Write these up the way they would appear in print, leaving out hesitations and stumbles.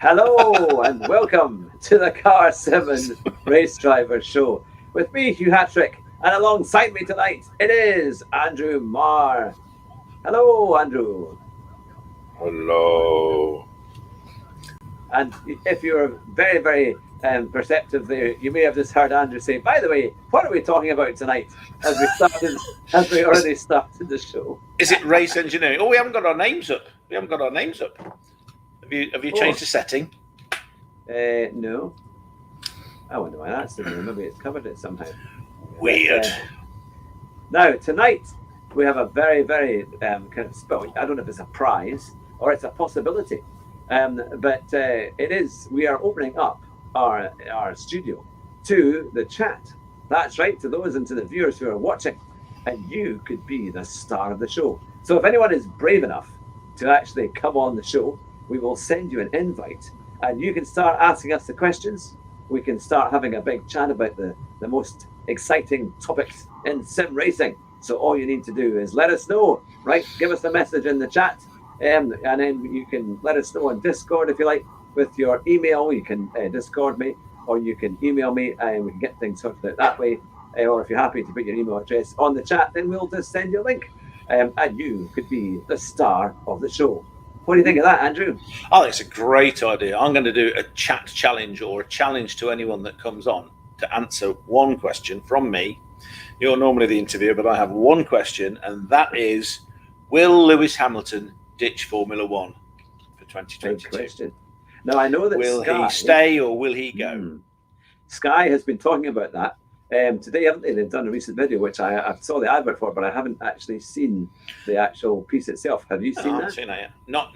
Hello and welcome to the Car 7 Race Driver Show. With me, Hugh Hattrick, and alongside me tonight, it is Andrew Marr. Hello, Andrew. Hello. And if you're very, very perceptive there, you may have just heard Andrew say, by the way, what are we talking about tonight as we already started the show? Is it race engineering? Oh, we haven't got our names up. Have you changed the setting? No. I wonder why that's in there. Maybe it's covered it somehow. Weird. Now, tonight, we have a very, very, I don't know if it's a prize or it's a possibility, but it is, we are opening up our studio to the chat. That's right, to those and to the viewers who are watching, and you could be the star of the show. So if anyone is brave enough to actually come on the show, we will send you an invite and you can start asking us the questions. We can start having a big chat about the most exciting topics in sim racing. So all you need to do is let us know, right? Give us a message in the chat, and then you can let us know on Discord if you like with your email. You can Discord me, or you can email me, and we can get things sorted out that way. Or if you're happy to put your email address on the chat, then we'll just send you a link, and you could be the star of the show. What do you think of that, Andrew? I think it's a great idea. I'm going to do a chat challenge or a challenge to anyone that comes on to answer one question from me. You're normally the interviewer, but I have one question, and that is, will Lewis Hamilton ditch Formula One for 2022? Great question. Now, I know that will he stay or will he go? Sky has been talking about that. Today, haven't they? They've done a recent video, which I saw the advert for, but I haven't actually seen the actual piece itself. Have you seen that? I haven't seen that yet. No,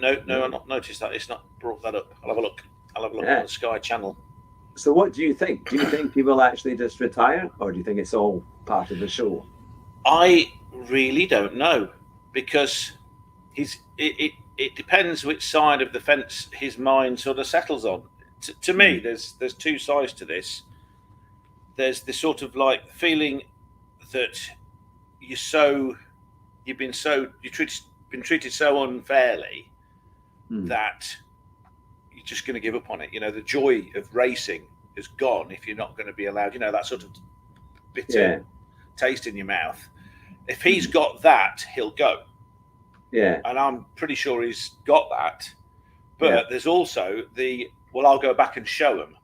I've not noticed that. It's not brought that up. I'll have a look. On the Sky channel. So what do you think? Do you think he will actually just retire, or do you think it's all part of the show? I really don't know, because it depends which side of the fence his mind sort of settles on. To me, there's two sides to this. There's this sort of like feeling that you've been treated so unfairly that you're just going to give up on it. You know, the joy of racing is gone if you're not going to be allowed, that sort of bitter taste in your mouth. If he's got that, he'll go. Yeah. And I'm pretty sure he's got that. But there's also I'll go back and show him.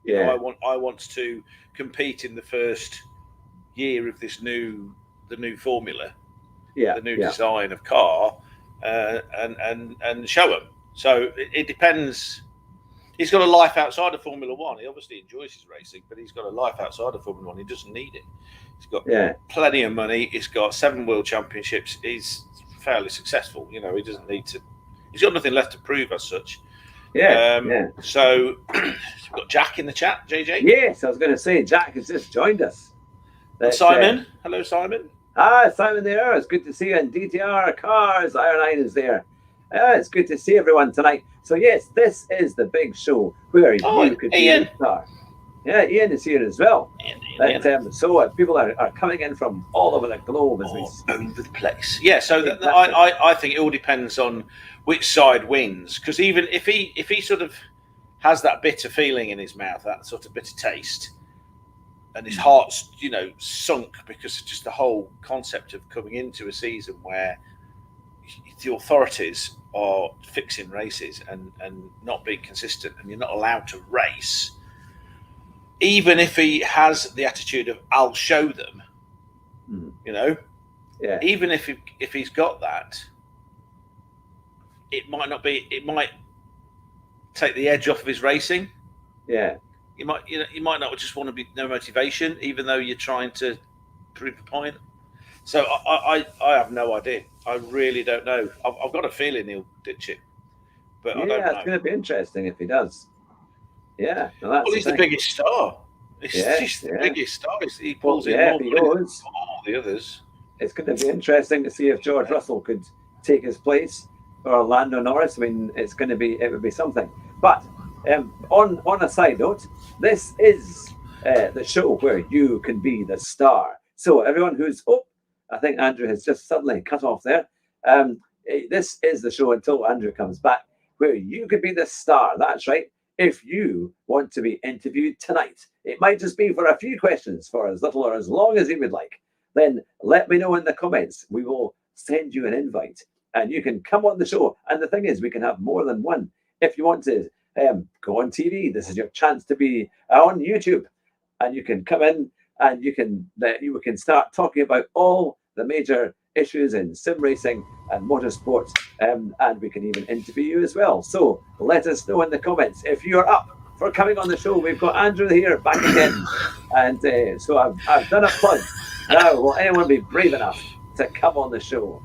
Yeah. I want to compete in the first year of the new formula, the new design of car, and show him. So it depends. He's got a life outside of Formula One. He obviously enjoys his racing, but he's got a life outside of Formula One. He doesn't need it. He's got plenty of money. He's got 7 world championships. He's fairly successful. He doesn't need to. He's got nothing left to prove as such. So we've got Jack in the chat, JJ. Yes, I was going to say Jack has just joined us. Simon, hello, Simon. Simon there. It's good to see you. And DTR Cars, Iron Line is there. It's good to see everyone tonight. So yes, this is the big show where you could be a star. Yeah, Ian is here as well. Ian. So people are coming in from all over the globe as we speak. Over the place. Yeah, so exactly. I think it all depends on which side wins, because even if he sort of has that bitter feeling in his mouth, that sort of bitter taste, and his heart's sunk because of just the whole concept of coming into a season where the authorities are fixing races and not being consistent, and you're not allowed to race. Even if he has the attitude of "I'll show them," even if he's got that, it might not be. It might take the edge off of his racing. Yeah, you might not just want to be no motivation, even though you're trying to prove a point. So I have no idea. I really don't know. I've got a feeling he'll ditch it, but I don't know. It's going to be interesting if he does. Yeah, he's the biggest star. He's the biggest star. He pulls in more than all the others. It's going to be interesting to see if George Russell could take his place, or Lando Norris. I mean, it would be something. But on a side note, this is the show where you can be the star. So everyone who's I think Andrew has just suddenly cut off there. This is the show until Andrew comes back. where you could be the star. That's right. If you want to be interviewed tonight, it might just be for a few questions for as little or as long as you would like. Then let me know in the comments. We will send you an invite and you can come on the show. And the thing is, we can have more than one. If you want to go on TV, this is your chance to be on YouTube. And you can come in and you can start talking about all the major issues in sim racing and motorsport, and we can even interview you as well. So let us know in the comments if you're up for coming on the show. We've got Andrew here back again, and so I've done a plug. Now, will anyone be brave enough to come on the show?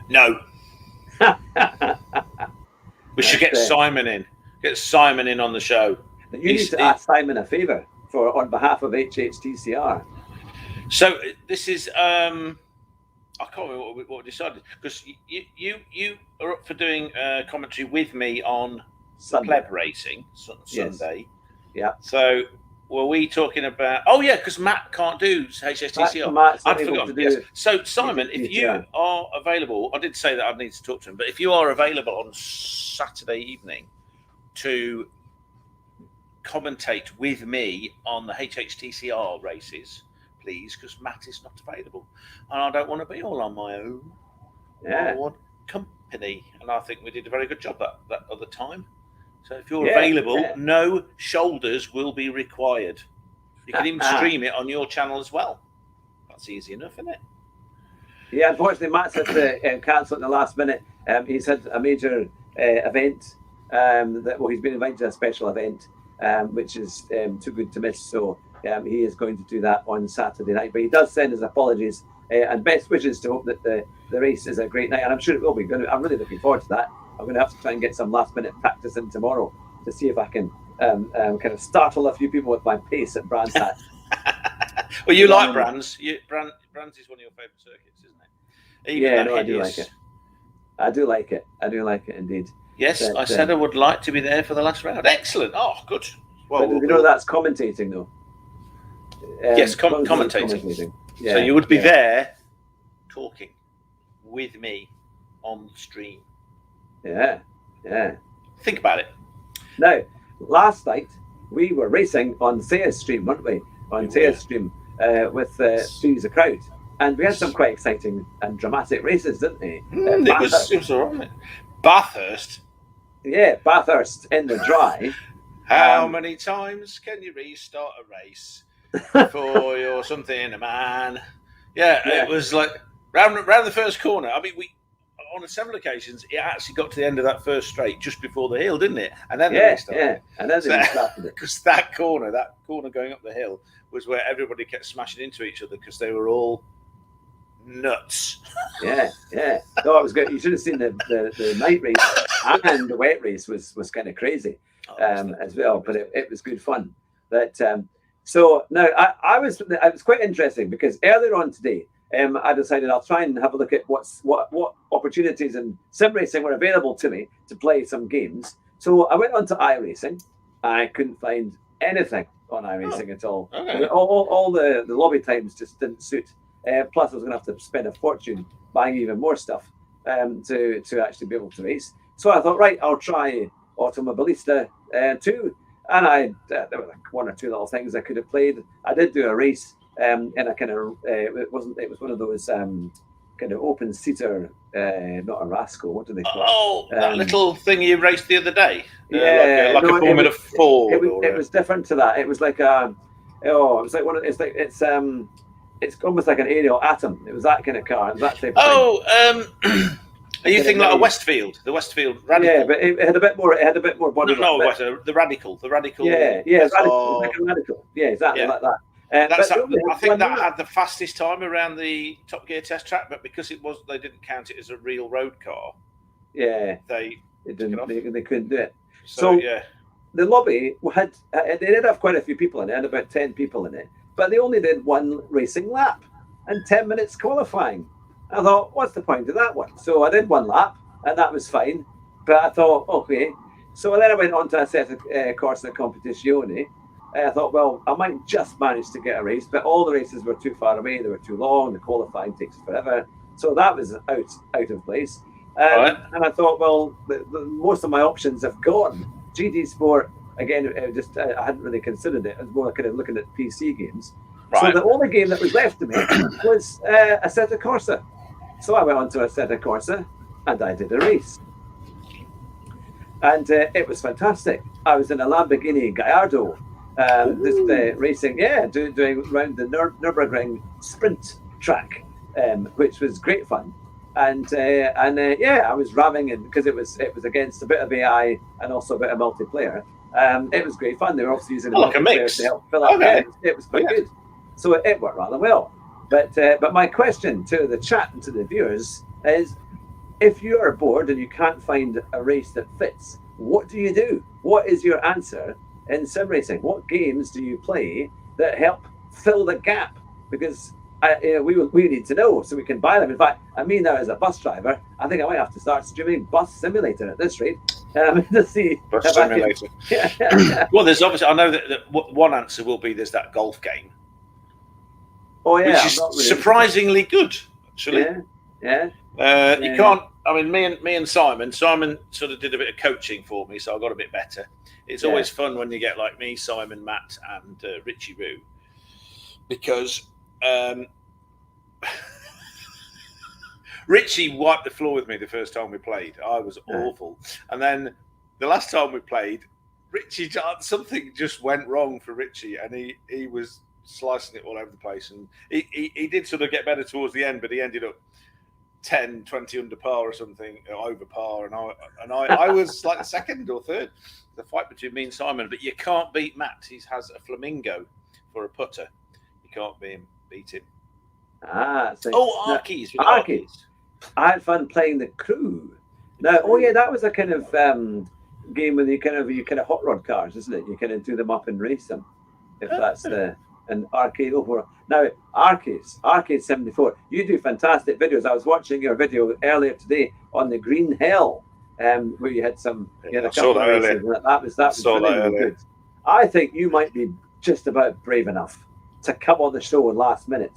No. We should get Simon in. Get Simon in on the show. You need to ask Simon a favour on behalf of HHTCR. So this is I can't remember what we decided, because you are up for doing commentary with me on pleb racing Sunday. Yeah. So were we talking about? Oh yeah, because Matt can't do HSTCR. I'd forgotten. Yes. So Simon, if you are available, I did say that I'd need to talk to him, but if you are available on Saturday evening to commentate with me on the HHTCR races, please, because Matt is not available, and I don't want to be all on my own. Yeah. I want company, and I think we did a very good job that other time. So if you're available, no shoulders will be required. You can even stream it on your channel as well. That's easy enough, isn't it? Yeah, unfortunately, Matt's had to cancel at the last minute. He's had a major event. He's been invited to a special event, which is too good to miss. So he is going to do that on Saturday night. But he does send his apologies and best wishes to hope that the race is a great night. And I'm sure it will be. I'm really looking forward to that. I'm going to have to try and get some last-minute practice in tomorrow to see if I can kind of startle a few people with my pace at Brands Hatch. Well, you like Brands. Brands is one of your favourite circuits, isn't it? I do like it. I do like it. I do like it indeed. Yes, but, I said I would like to be there for the last round. Excellent. Oh, good. Well, you know that's commentating, though. Yes, commentating. Yeah, so you would be there talking with me on the stream. Yeah. Think about it. Now, last night we were racing on Thea's stream, weren't we? On Thea's stream with Sue's a Crowd. And we had some quite exciting and dramatic races, didn't we? It was all right. Bathurst. Yeah, Bathurst in the dry. How many times can you restart a race before you're something, man? Yeah, it was like round the first corner. I mean, on several occasions, it actually got to the end of that first straight just before the hill, didn't it? And then and then started it. Because that corner going up the hill was where everybody kept smashing into each other because they were all nuts. Yeah. No, it was good. You should have seen the night race and the wet race was kind of crazy as well, but it was good fun. But so now I was quite interesting because earlier on today, I decided I'll try and have a look at what opportunities in sim racing were available to me to play some games. So I went on to iRacing. I couldn't find anything on iRacing at all. Okay. All the lobby times just didn't suit. Plus, I was going to have to spend a fortune buying even more stuff to actually be able to race. So I thought, right, I'll try Automobilista 2. And there were like one or two little things I could have played. I did do a race. And I kind of it was one of those kind of open seater, not a rascal. What do they call it? Oh, that little thing you raced the other day. Yeah, like a Formula Ford. It was different to that. It was like it's almost like an aerial atom. It was that kind of car. It was that type of thing. Are you thinking like a Westfield? The Westfield Radical? Yeah, but it had a bit more body. No, the Radical. The Radical. Yeah, Radical, like a Radical. Yeah, exactly like that. I think that had the fastest time around the Top Gear test track, but because they didn't count it as a real road car. Yeah, they couldn't do it. So yeah, the lobby they did have quite a few people in it, had about 10 people in it, but they only did one racing lap and 10 minutes qualifying. I thought, what's the point of that one? So I did one lap, and that was fine. But I thought, okay. So then I went on to a set of Corsa Competizione. I thought, well, I might just manage to get a race, but all the races were too far away. They were too long. The qualifying takes forever. So that was out of place. Right. And I thought, well, most of my options have gone. GT Sport, again, I hadn't really considered it. I was more kind of looking at PC games. Right. So the only game that was left to me was Assetto Corsa. So I went on to Assetto Corsa and I did a race. And it was fantastic. I was in a Lamborghini Gallardo, just racing, doing around the Nürburgring sprint track, which was great fun. And I was ramming it because it was against a bit of AI and also a bit of multiplayer. It was great fun. They were obviously using like a mix to help fill up. Okay. It was quite good. So it worked rather well. But my question to the chat and to the viewers is, if you are bored and you can't find a race that fits, what do you do? What is your answer in sim racing? What games do you play that help fill the gap? Because we need to know so we can buy them. In fact, I mean, now as a bus driver, I think I might have to start streaming Bus Simulator at this rate to see. Bus Simulator. Well, there's obviously, I know that one answer will be there's that golf game. Oh yeah, which is really surprisingly good, actually. Yeah. You can't. I mean, me and Simon sort of did a bit of coaching for me, so I got a bit better. It's always fun when you get like me, Simon, Matt, and Richie Roo, because Richie wiped the floor with me the first time we played. I was awful, and then the last time we played, Richie, something just went wrong for Richie, and he was slicing it all over the place, and he did sort of get better towards the end, but he ended up 10, 20 under par or something, over par, and I was like the second or third. The fight between me and Simon, but you can't beat Matt. He has a flamingo for a putter. You can't beat him. Arkies. I had fun playing the Crew. Now, that was a kind of game where you kind of hot rod cars, isn't it? You kind of do them up and race them. If that's an arcade over. Now, Arcade 74. You do fantastic videos. I was watching your video earlier today on the Green Hell, where you had some. You had a couple of races. That was really good. I think you might be just about brave enough to come on the show last minute.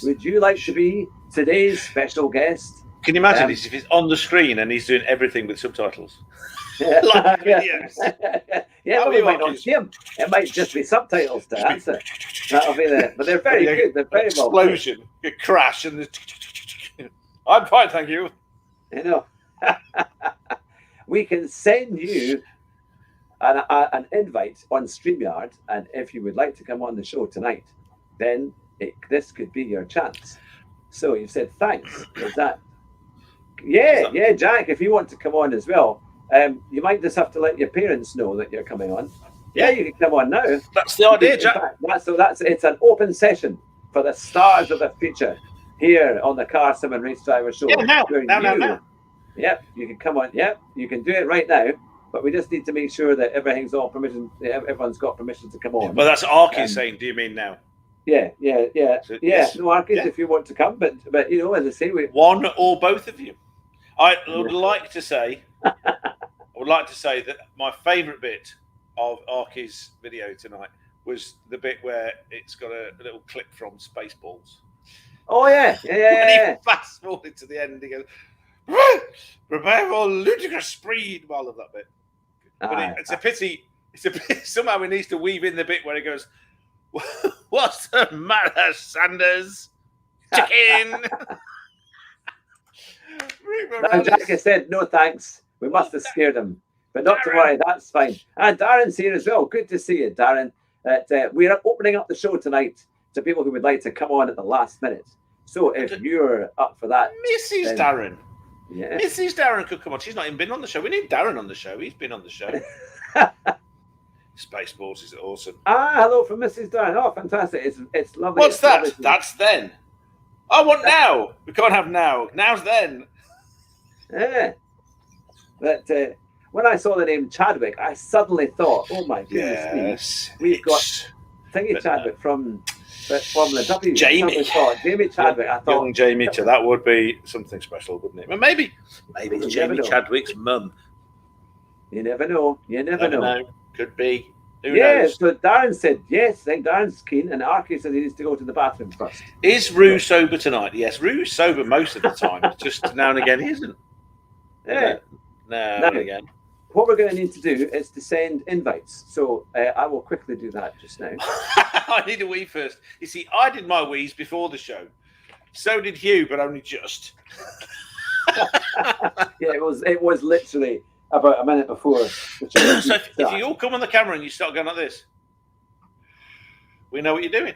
Would you like to be today's special guest? Can you imagine this if he's on the screen and he's doing everything with subtitles? Like videos. Well, we might not see him. It might just be subtitles to answer. That'll be there. But they're very good. They're very explosion, a crash, and I'm fine, thank you. You know, we can send you an invite on StreamYard, and if you would like to come on the show tonight, then this could be your chance. So you said thanks. Is that? Yeah, Jack. If you want to come on as well. You might just have to let your parents know that you're coming on. Yeah, you can come on now. That's the idea, Jack. It's an open session for the stars of the future here on the Car Sim and Race Driver Show. Yeah, now. Yep, you can come on. Yep, you can do it right now. But we just need to make sure that everything's all permission. Everyone's got permission to come on. Well, that's Arky saying. Do you mean now? Yeah. So, yes. No, Arky, if you want to come, but as I say, one or both of you. I would like to say. I would like to say that my favourite bit of Arky's video tonight was the bit where it's got a little clip from Spaceballs. Oh yeah. When he fast forward to the end, he goes, "Prepare for ludicrous speed." I love that bit. But it's a pity. Somehow he needs to weave in the bit where he goes, "What's the matter, Sanders? Chicken." Now, Jack has said no thanks. We must have scared him, but not to worry, that's fine. And Darren's here as well. Good to see you, Darren. We are opening up the show tonight to people who would like to come on at the last minute. So if you're up for that, Mrs. Darren. Yeah. Mrs. Darren could come on. She's not even been on the show. We need Darren on the show. He's been on the show. Spaceballs is awesome. Hello from Mrs. Darren. Oh, fantastic. It's lovely. What's that? That's then. I want now. We can't have now. Now's then. Yeah. But when I saw the name Chadwick, I suddenly thought, oh my goodness me. We've got Thingy Chadwick from Formula W. Jamie Chadwick. I thought young Jamie, that would be something special, wouldn't it? But maybe it's Jamie Chadwick's mum. You never know. Never know. Could be. Who knows? So Darren said yes. I think Darren's keen, and Arky said he needs to go to the bathroom first. Is Roo sober tonight? Yes, Roo's sober most of the time. Just now and again he isn't. Yeah. Now and again. What we're going to need to do is to send invites. So I will quickly do that just now. I need a wee first. You see, I did my wees before the show. So did Hugh, but only just. Yeah, it was literally about a minute before the show. So if you all come on the camera and you start going like this, we know what you're doing.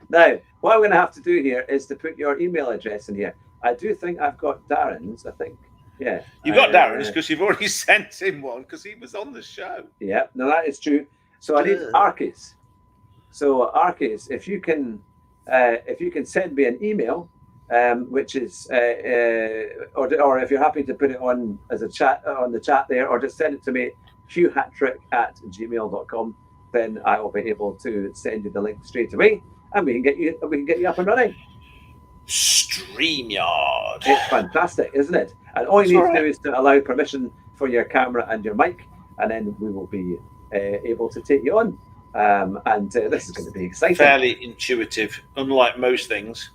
Now, what I'm going to have to do here is to put your email address in here. I do think I've got Darren's, I think. Yeah. You've got Darren's because you've already sent him one because he was on the show. Yeah, no, that is true. So I need Arcus. So Arcus, if you can send me an email, which is or if you're happy to put it on as a chat on the chat there, or just send it to me, hughhatrick@gmail.com, then I will be able to send you the link straight away, and we can get you up and running. StreamYard. It's fantastic, isn't it? And all you need to do is to allow permission for your camera and your mic, and then we will be able to take you on. And this is going to be exciting. Fairly intuitive, unlike most things.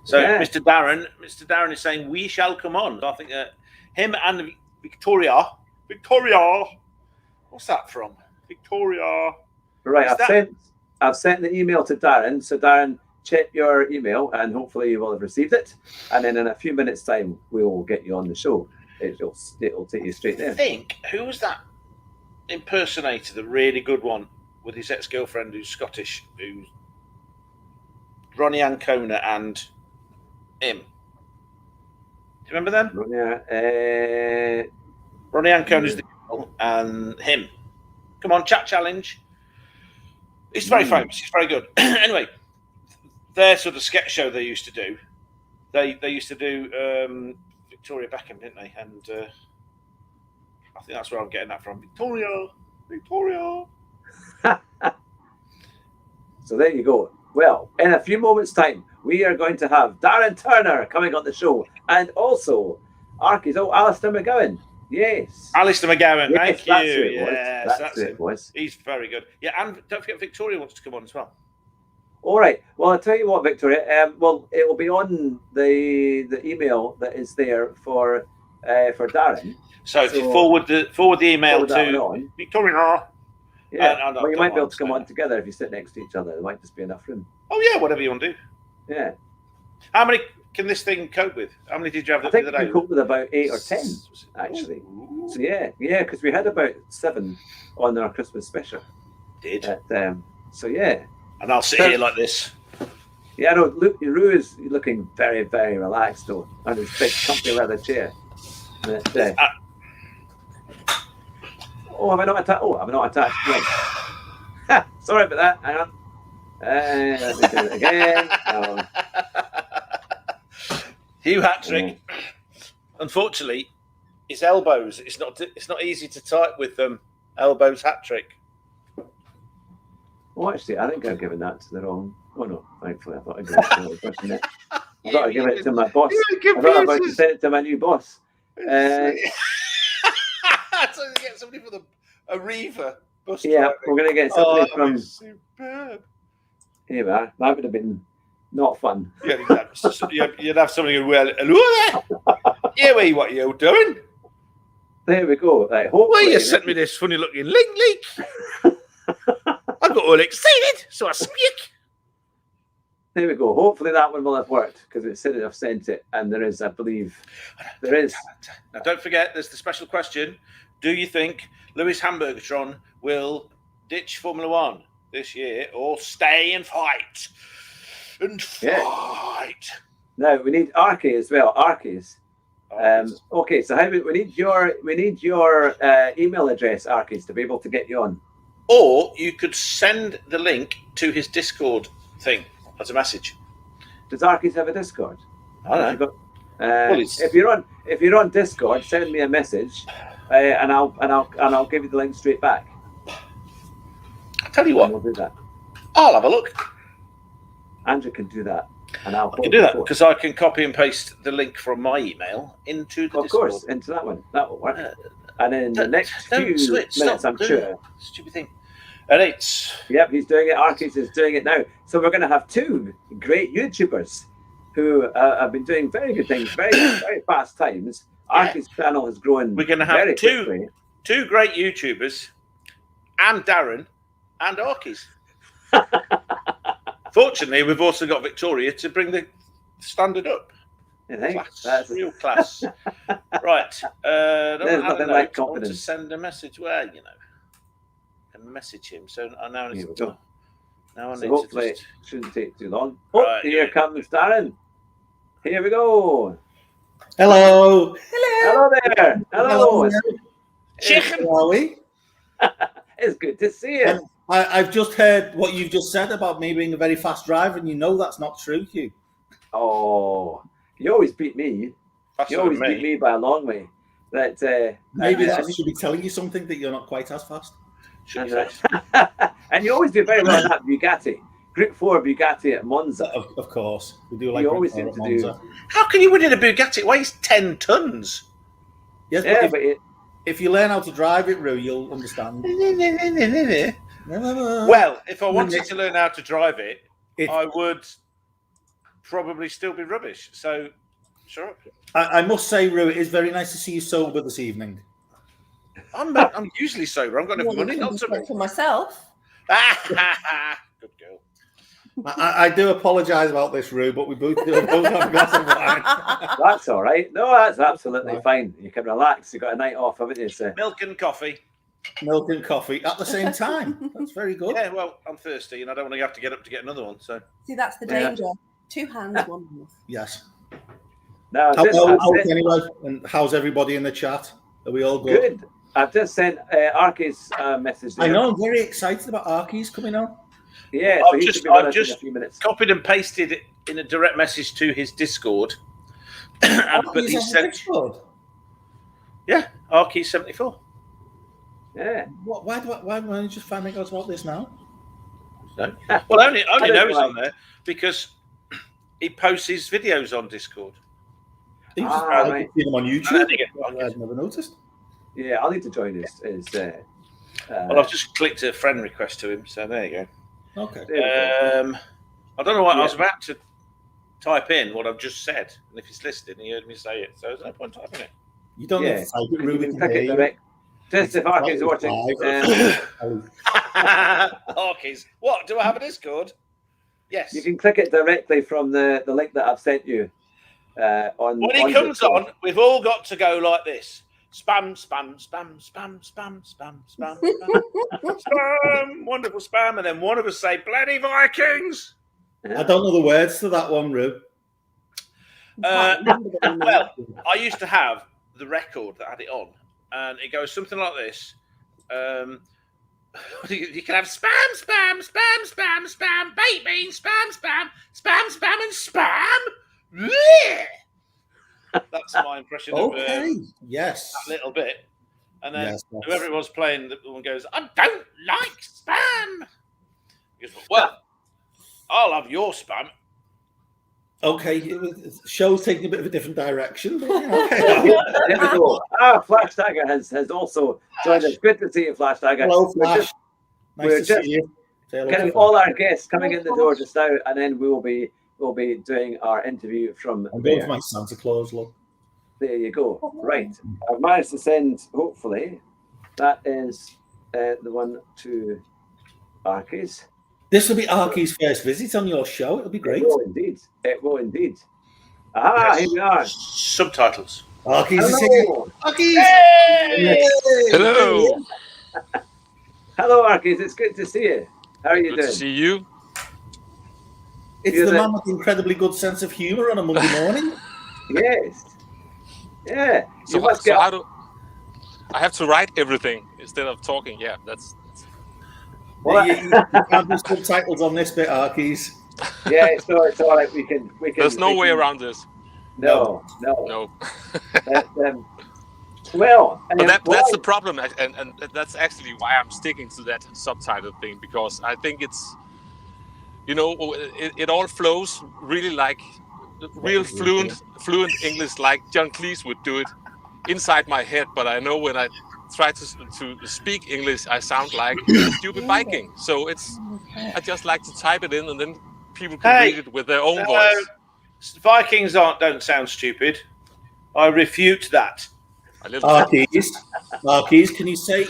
So Mr. Darren is saying we shall come on. I think him and Victoria. What's that from? Victoria. Right, I've sent the email to Darren. So Darren, check your email, and hopefully you will have received it. And then in a few minutes' time, we will get you on the show. It'll take you straight there. I think who was that impersonator? The really good one with his ex-girlfriend who's Scottish, who's Ronnie Ancona and him. Do you remember them? Ronnie Ancona's the girl and him. Come on, chat challenge. He's very famous. He's very good. Anyway, their sort of sketch show they used to do. They used to do Victoria Beckham, didn't they? And I think that's where I'm getting that from. Victoria. So there you go. Well, in a few moments' time, we are going to have Darren Turner coming on the show, and also Arcus. Alistair McGowan. Yes. Alistair McGowan. Yes, thank you. Yes, that's it. He's very good. Yeah, and don't forget Victoria wants to come on as well. All right. Well, I'll tell you what, Victoria. Well, it will be on the email that is there for Darren. So if you forward the email to Victoria. Yeah, well, you might be able to come on together if you sit next to each other. There might just be enough room. Oh yeah, whatever you want to do. Yeah. How many can this thing cope with? How many did you have the other day? I think we cope with about 8 or 10, actually. Ooh. So yeah, because we had about 7 on our Christmas special. Did. So yeah. And I'll sit here like this. Yeah, no, Rue is looking very, very relaxed though, on his big comfy leather chair. Have I not attached? I've not attached. Right. Sorry about that. Hang on. Let me do it again. Hugh Hatrick. Unfortunately, his elbows. It's not easy to type with them. Elbows Hatrick. Well, actually, I think I've given that to the wrong. Oh no, thankfully, I thought I'd give it to the person. I've got to give it to my boss. I'm not about to send it to my new boss. So you get somebody for a Reaver bus Yeah, driving. We're going to get somebody from. Superb. Here we are. That would have been not fun. You'd have somebody who hello there. Yeah, what are you doing? There we go. Right, well, you sent me this funny looking link. I got all excited, so I speak. There we go. Hopefully that one will have worked because it said I've sent it, and there is, I believe, there is. Now, don't forget, there's the special question. Do you think Lewis Hamburgertron will ditch Formula One this year or stay and fight? Now, we need Archie as well. Archie's. Okay, so we need your email address, Archie's, to be able to get you on. Or you could send the link to his Discord thing as a message. Does Archie's have a Discord? I don't know. If you're on Discord, send me a message, and I'll give you the link straight back. I'll tell you what. We'll do that. I'll have a look. Andrew can do that, and I can do that because I can copy and paste the link from my email into the Discord. Of course, into that one. That will work. And then the next few minutes, I'm sure. Stupid thing. And it's. Yep, he's doing it. Arcus is doing it now. So we're going to have 2 great YouTubers who have been doing very good things, very very fast times. Arky's channel has grown. We're going to have two great YouTubers, and Darren, and Arky's. Fortunately, we've also got Victoria to bring the standard up. Class. That's real class. Right. There's nothing like confidence. I want to send a message. Well, you know, and message him. So I now need to. Now I need hopefully to just... it shouldn't take too long. Right, here comes Darren. Here we go. Hello. Hello there. Hello. Chicken. How are we? It's good to see you. I've just heard what you've just said about me being a very fast driver, and you know that's not true, Hugh. Oh, you always beat me. You always beat me by a long way. That maybe I should be telling you something that you're not quite as fast. And you always do very well in that Bugatti. Group 4 Bugatti at Monza. Of course. We do like you always seem to do. How can you win in a Bugatti? It weighs 10 tons. Yes, but if you learn how to drive it, Roo, you'll understand. Well, if I wanted to learn how to drive it, I would probably still be rubbish. So, sure. I must say, Roo, it is very nice to see you sober this evening. I'm usually sober. I'm going to have money not to for myself. Good girl. I do apologise about this, Roo, but we both have a glass of wine. That's all right. No, that's absolutely fine. You can relax. You've got a night off, haven't you? So. Milk and coffee. Milk and coffee at the same time. That's very good. Yeah, well, I'm thirsty and I don't want to have to get up to get another one. So see, that's the danger. 2 hands, 1 mouth. Yes. Now, anyway, and how's everybody in the chat? Are we all good? Good. I've just sent Arky's message there. I know. I'm very excited about Arky's coming on. Yeah, so I've just copied and pasted it in a direct message to his Discord. But he sent. Discord? Yeah, Arky's 74. Yeah. Why don't you just finding out about this now? No. Well, only know he's on there because he posts his videos on Discord. I've seen him on YouTube. I've never noticed. Yeah, I'll need to join his well, I've just clicked a friend request to him, so there you go. Okay. I don't know what I was about to type in what I've just said, and if he's listening, he heard me say it, so there's no point typing it. You don't need to type it, you can click it direct. Just if Arky's watching. Arky's, what? Do I have a Discord? Yes. You can click it directly from the link that I've sent you. When he comes on, we've all got to go like this. Spam, spam, spam, spam, spam, spam, spam, spam, spam, wonderful spam, and then one of us say, bloody Vikings! I don't know the words to that one, Roo. Well, I used to have the record that had it on, and it goes something like this. You can have spam, spam, spam, spam, spam, baked beans, spam, spam, spam, spam, and spam. Yeah. That's my impression of yes, that little bit. And then whoever it was playing, the one goes, I don't like spam. He goes, well, I'll have your spam. Okay, show's taking a bit of a different direction. But, okay. There we go. Flash Tiger has also joined us. Good to see you, Flash Tiger. Hello, Flash. We're just getting all our guests coming in the door just now, and then we'll be doing our interview from I'm going for my Santa Claus look. There you go. Right. I've managed to send, hopefully, that is the one to Arky's. This will be Arky's first visit on your show. It'll be great. It will indeed. It will indeed. Aha, yes. Here we are. Subtitles. Arky's is here. Arky's! Hey! Hello. Hello, Arky's. It's good to see you. How are you doing? Good to see you. It's the man with incredibly good sense of humour on a Monday morning. Yes. Yeah. So I have to write everything instead of talking. Yeah, that's. Well, you can't do subtitles on this bit, Arky's. Yeah, it's all right. We can. There's no way around this. No. Well, that's the problem, and that's actually why I'm sticking to that subtitle thing, because I think it's. It all flows really like real fluent English, like John Cleese would do it inside my head. But I know when I try to speak English, I sound like a stupid Viking. So I just like to type it in, and then people can read it with their own voice. Vikings don't sound stupid. I refute that. Marquise, can you say,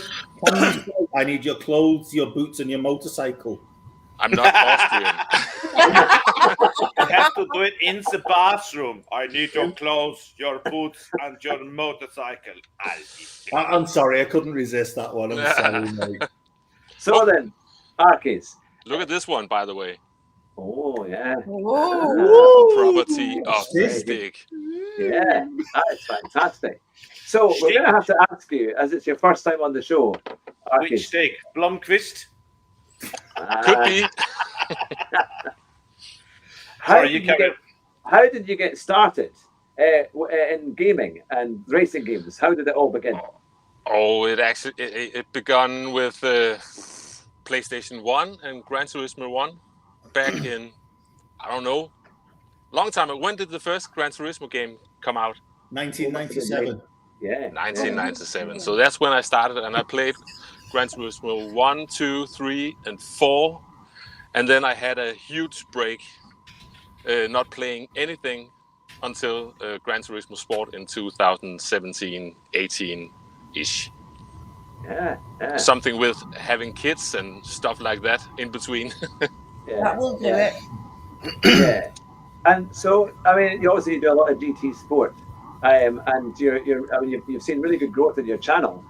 I need your clothes, your boots, and your motorcycle? I'm not Austrian. You have to do it in the bathroom. I need your clothes, your boots, and your motorcycle. I'm sorry, I couldn't resist that one. I'm sorry, mate. So then, Arkies. Look at this one, by the way. Oh, yeah. Property of the stick. Yeah, that is fantastic. So we're going to have to ask you, as it's your first time on the show, Arkies. Which stick? Blomqvist? Could be. How did you get started in gaming and racing games? How did it all begin? Oh, it began with PlayStation 1 and Gran Turismo 1 back in, I don't know, long time. When did the first Gran Turismo game come out? 1997. Yeah. 1997. So that's when I started, and I played Gran Turismo 1, 2, 3, and 4. And then I had a huge break, not playing anything until Gran Turismo Sport in 2017, 18-ish. Yeah. Something with having kids and stuff like that in between. That will do it. Yeah. And so, I mean, you obviously do a lot of GT sport, and you've seen really good growth in your channel,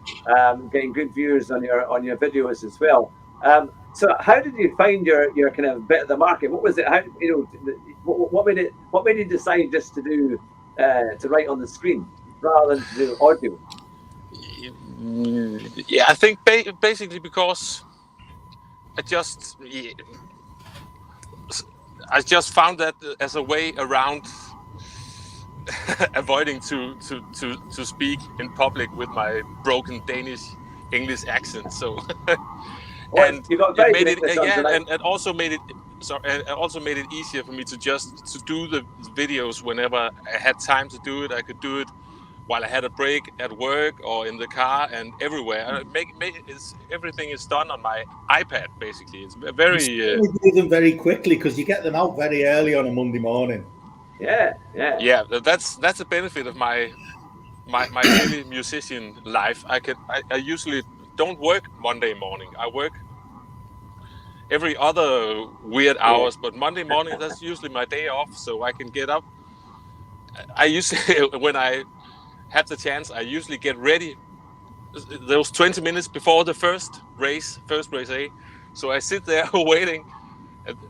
getting good views on your videos as well. So, how did you find your kind of bit of the market? What was it? How what made you decide just to do to write on the screen rather than to do audio? Yeah, I think basically because I just found that as a way around avoiding to speak in public with my broken Danish English accent. So and it made it and also made it easier for me to do the videos whenever I had time to do it. I could do it while I had a break at work or in the car and everywhere. Everything is done on my iPad, basically. It's very... You do them very quickly because you get them out very early on a Monday morning. Yeah. That's a benefit of my daily musician life. I usually don't work Monday morning. I work every other weird hours, but Monday morning, that's usually my day off, so I can get up. I usually, when I have the chance, I usually get ready those 20 minutes before the first race A. So I sit there waiting.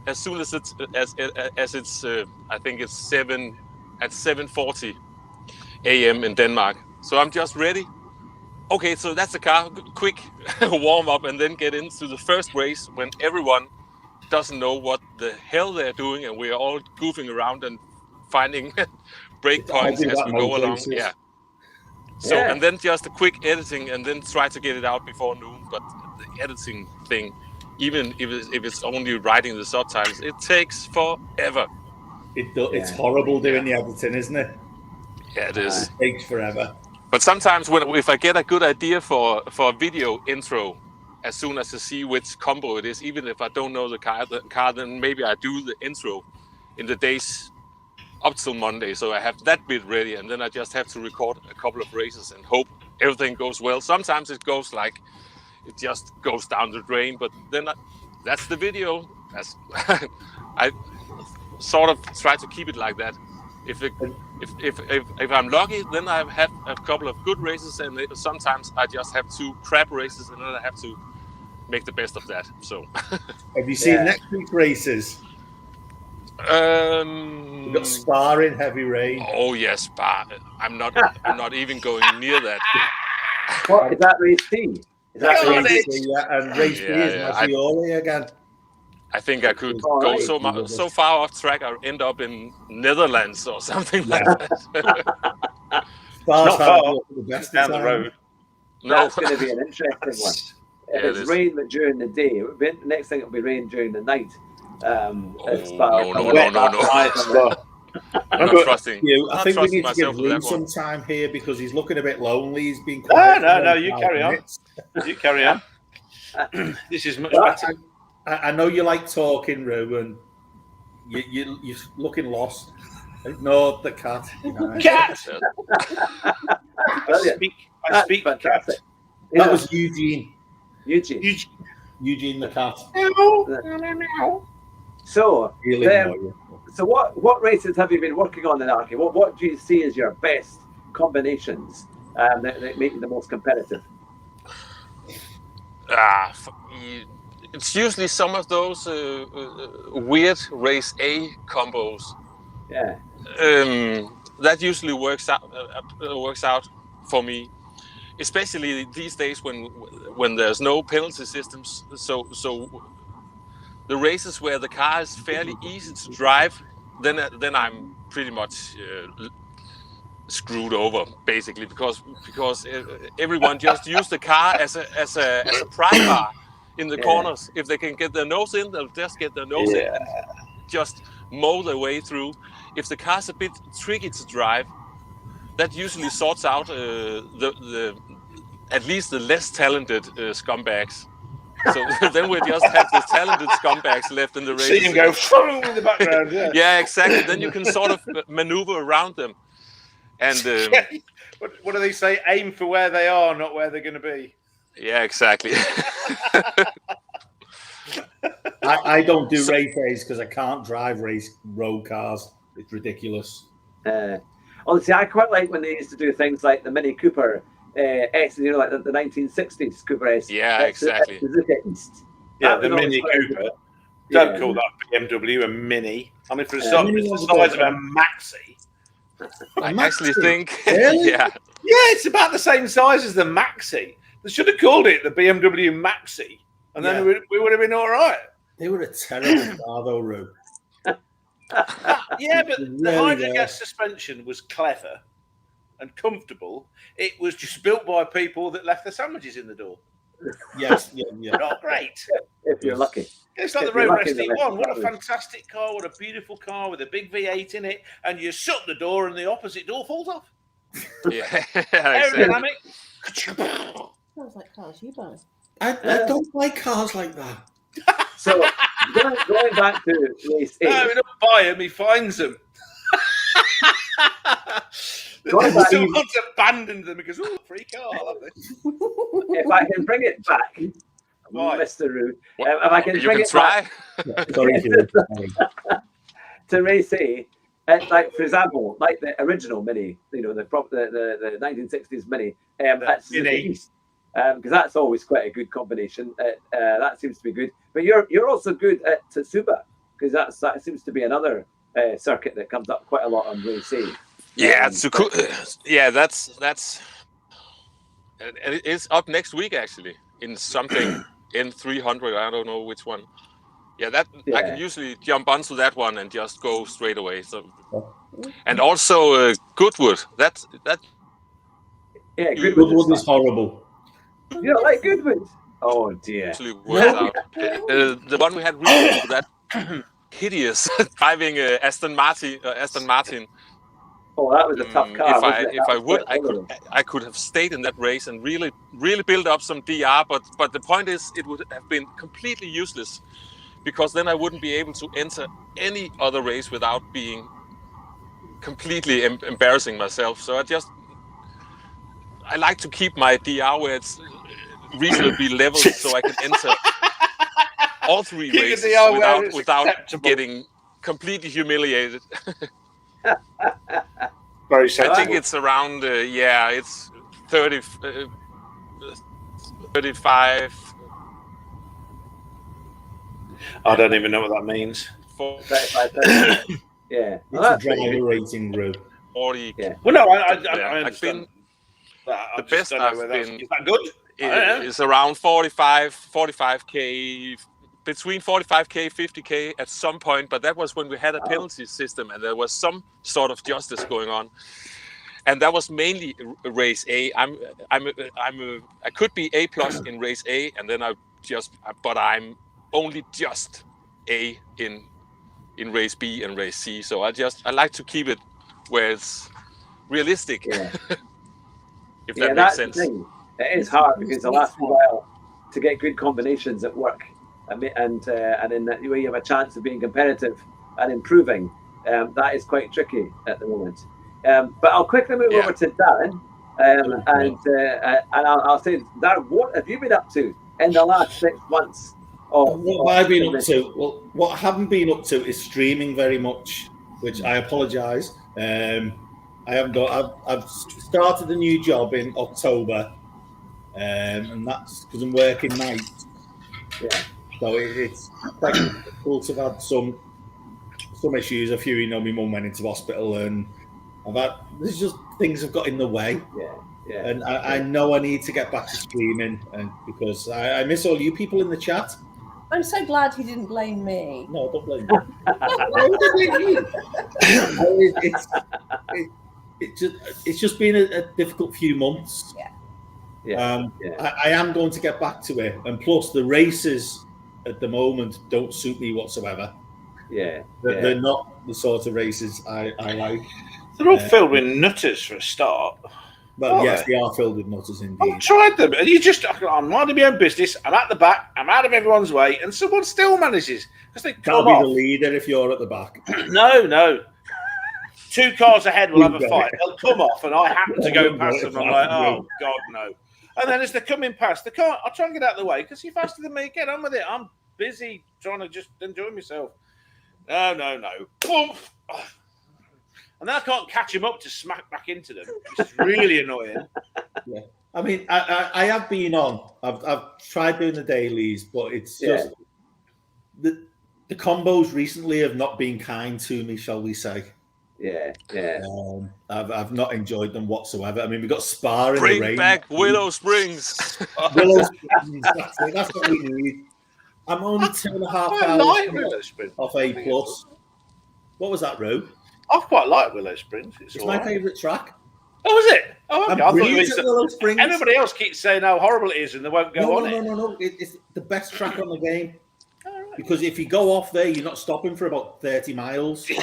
As soon as it's I think it's 7:40 a.m. in Denmark. So I'm just ready. Okay, so that's the car. Quick warm up and then get into the first race when everyone doesn't know what the hell they're doing, and we're all goofing around and finding break points as we go along. Yeah. So and then just a quick editing, and then try to get it out before noon. But the editing thing, even if it's only writing the subtitles, it takes forever. It's horrible doing the editing, isn't it? Yeah, it is. It takes forever. But sometimes if I get a good idea for a video intro, as soon as I see which combo it is, even if I don't know the car, then maybe I do the intro in the days up till Monday, so I have that bit ready, and then I just have to record a couple of races and hope everything goes well. Sometimes it goes like it just goes down the drain, but then that's the video. I sort of try to keep it like that. If I'm lucky, then I have a couple of good races, and sometimes I just have 2 crap races, and then I have to make the best of that. So, have you seen next week's races? We've got Spa in heavy rain. Oh yes, Spa. I'm not even going near that. What is that race C? Is that race C? Yeah, and race B is Maggiore again. I think I could go so far off track I end up in Netherlands or something like that. Not far down the road. No. That's going to be an interesting one. If it's rain during the day, next thing it'll be rain during the night. No. I'm not trusting you. I think we need to give Lou some time here because he's looking a bit lonely. He's been quiet. No. You carry on. You carry on. This is much better. I know you like talking, Rue, and you're looking lost. No, the cat. Cat. I speak fantastic. cat. That was Eugene. Eugene the cat. So, Really so what races have you been working on in Archie? What do you see as your best combinations that make you the most competitive? It's usually some of those weird race A combos. Yeah. That usually works out for me, especially these days when there's no penalty systems. So the races where the car is fairly easy to drive, then I'm pretty much screwed over basically because everyone just use the car as a pry bar in the corners. If they can get their nose in, they'll just get their nose in and just mow their way through. If the car's a bit tricky to drive, that usually sorts out the at least the less talented scumbags. So then we just have the talented scumbags left in the race. See him go in the background. Yeah. Yeah, exactly. Then you can sort of maneuver around them. And what do they say? Aim for where they are, not where they're going to be. Yeah, exactly. I don't do race A's because I can't drive race road cars. It's ridiculous. Honestly, I quite like when they used to do things like the Mini Cooper S, like the 1960s Cooper S. Yeah, exactly. Yeah, the Mini Cooper. Don't call that BMW a Mini. I mean, for a start, it's the size of a Maxi. I actually think, really? Yeah, it's about the same size as the Maxi. They should have called it the BMW Maxi, and then we would have been all right. They were a terrible car, though, Roo. Yeah, but the hydrogas suspension was clever and comfortable. It was just built by people that left their sandwiches in the door. Yes, Not great. If you're lucky. It's like the Rover ST1. What a fantastic car. What a beautiful car with a big V8 in it. And you shut the door and the opposite door falls off. Yeah. Aerodynamic. Sounds like cars you buy. I don't like cars like that. So, going back to race 8. No, he don't buy them, he finds them. Someone's abandoned them because, free car, I love this. If I can bring it back, Mr. Root, if I can you bring can it try. back to race A, like for example, like the original Mini, the 1960s Mini at Suzuka East, because that's always quite a good combination. That seems to be good. But you're also good at Tsuba, because that seems to be another circuit that comes up quite a lot on race A. Yeah, that's it's up next week actually in something in 300. I don't know which one. I can usually jump onto that one and just go straight away. So, and also Goodwood. Goodwood is horrible. You don't like Goodwood? Oh dear. Actually worked out. The one we had recently, that hideous driving Aston Martin. Oh, that was a tough car. I could have stayed in that race and really build up some DR. But the point is, it would have been completely useless, because then I wouldn't be able to enter any other race without being completely embarrassing myself. So I like to keep my DR where it's reasonably level, so I can enter all three races without getting completely humiliated. Very I think it's around it's 30, 35. I don't even know what that means. 35, yeah, it's a driver rating group. 40. Yeah. Well, no, I understand. The best I've been. Is that good? It's around 45k, between 45k, 50k at some point. But that was when we had a penalty system and there was some sort of justice going on. And that was mainly race A. I could be A+ in race A, and then but I'm only just A in race B and race C. So I like to keep it where it's realistic. Yeah. If that makes sense. It is hard because the last while to get good combinations at work, and in that way you have a chance of being competitive and improving. that is quite tricky at the moment. But I'll quickly move over to Darren, and I'll say, Darren, what have you been up to in the last 6 months? What have I been up to? Well, what I haven't been up to is streaming very much, which I apologise. I haven't done. I've started a new job in October, and that's because I'm working nights. Yeah. So it's quite difficult. I've had some issues. A few, you know, my mum went into hospital, and there's just things have got in the way. Yeah. And I know I need to get back to streaming, and because I miss all you people in the chat. I'm so glad he didn't blame me. No, don't blame me. Why would I blame you? It's just been a difficult few months. Yeah. I am going to get back to it, and plus the races at the moment don't suit me whatsoever. They're not the sort of races I like. They're all filled with nutters for a start. Well, yes, they are filled with nutters indeed. I've tried them, and I'm minding my own business. I'm at the back. I'm out of everyone's way, and someone still manages because they come That'll off. be the leader if you're at the back. No. 2 cars ahead will have a fight. They'll come off, and I happen to go past them. I'm like, oh God, no! And then as they're coming past, I'll try and get out of the way because you're faster than me. Get on with it. I'm busy trying to just enjoy myself. No. Boom. And then I can't catch him up to smack back into them, which is really annoying. Yeah, I mean, I have been on. I've tried doing the dailies, but it's just the combos recently have not been kind to me, shall we say? Yeah. I've not enjoyed them whatsoever. I mean, we've got Spa in the rain. Bring back Willow Springs. Willow Springs. That's what we need. I'm only 2.5 hours off A+. What was that, Ro? I quite like Willow Springs. It's my favourite track. Oh, is it? Oh, okay. I'm brilliant at Willow Springs. Everybody else keeps saying how horrible it is and they won't go on it. No. It's the best track on the game. Because if you go off there, you're not stopping for about 30 miles. You're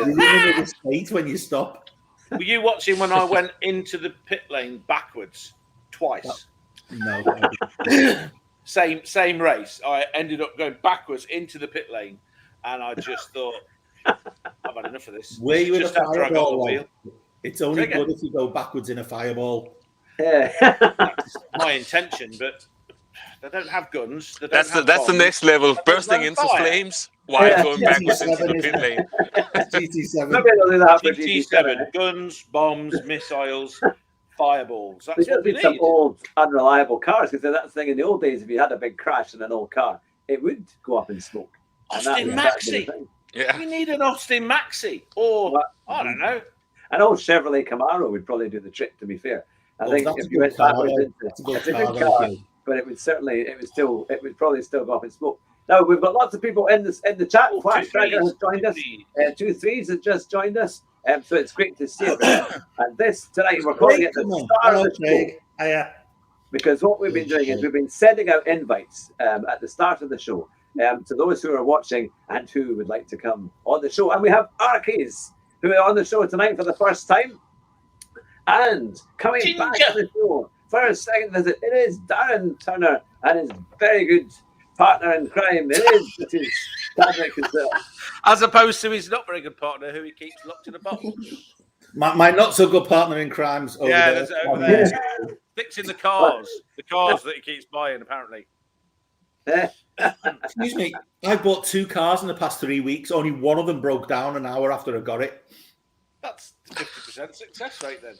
in the state when you stop. Were you watching when I went into the pit lane backwards twice? No. Same race. I ended up going backwards into the pit lane, and I just thought, I've had enough of this. Were you in a just after I got the fireball? wheel. It's only good if you go backwards in a fireball. That's my intention, but they don't have guns. That's the next level, bursting into flames while going backwards into the pit lane. GT7, guns, bombs, missiles, fireballs. That's what we need. Some old unreliable cars, because that's the thing. In the old days, if you had a big crash in an old car, it would go up in smoke. Austin Maxi. Yeah. We need an Austin Maxi, or I don't know. An old Chevrolet Camaro would probably do the trick. To be fair, I think if you went backwards into it's a good car, but it would probably still go up in smoke. Now we've got lots of people in the chat. Flash Dragon has joined us. 2 3s have just joined us. So it's great to see everyone. And this tonight we're calling it the start of the show. Because what we've been doing is we've been sending out invites at the start of the show to those who are watching and who would like to come on the show. And we have Arkies who are on the show tonight for the first time. And coming back to the show for a second visit, it is Darren Turner and his very good partner in crime. It is Patrick Cassell. As opposed to his not very good partner who he keeps locked in a bottle. My not so good partner in crimes over there. Over there. Fixing the cars that he keeps buying, apparently. Excuse me, I bought 2 cars in the past 3 weeks. Only one of them broke down an hour after I got it. That's 50% success rate then.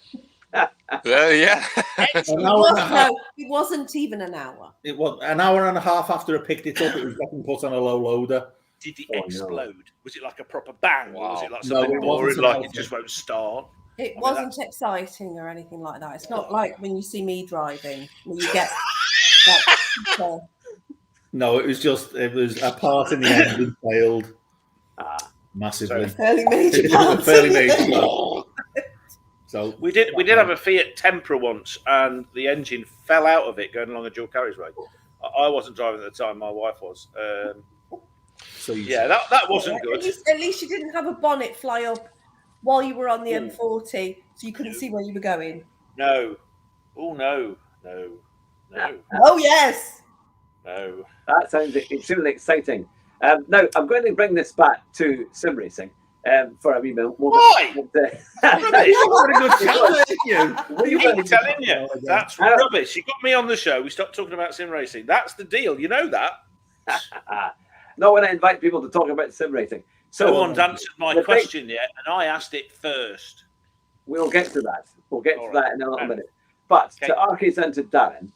Yeah. It wasn't even an hour. It was an hour and a half after I picked it up. It was getting put on a low loader. Did it explode? No. Was it like a proper bang? Or was it like something boring, like it just won't start? It wasn't exciting or anything like that. It's not like when you see me driving, when you get that. No, it was a part in the engine failed massively. Fairly major. So we did have a Fiat Tempra once, and the engine fell out of it going along a dual carriageway. I wasn't driving at the time; my wife was. That wasn't good. At least you didn't have a bonnet fly up while you were on the M40, so you couldn't see where you were going. No. Oh no. Oh yes. No. That sounds extremely exciting. Now I'm going to bring this back to sim racing for a wee moment. Why? You've got a good chat, you. What are you telling you? That's rubbish. You got me on the show. We stopped talking about sim racing. That's the deal. You know that. Not when I invite people to talk about sim racing. So no one's answered my question yet, and I asked it first. We'll get to that. We'll get to that in a little minute. But to Archie's and to Darren,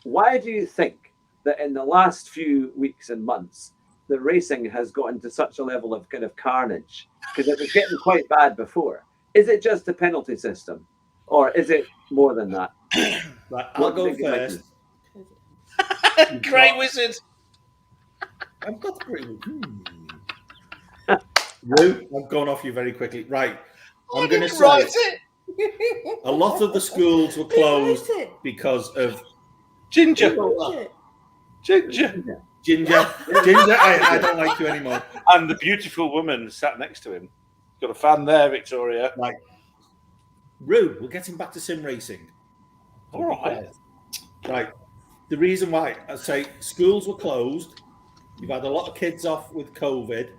why do you think that in the last few weeks and months, the racing has gotten to such a level of kind of carnage? Because it was getting quite bad before. Is it just the penalty system, or is it more than that? Right, I'll go first. Grey Wizard. I've got the Grey Wizard. I've gone off you very quickly. Right. I'm going to say a lot of the schools were closed because of Ginger. I don't like you anymore. And the beautiful woman sat next to him. Got a fan there, Victoria. Right. Rue, we're getting back to sim racing. All right. Right. The reason why I say schools were closed, you've had a lot of kids off with COVID,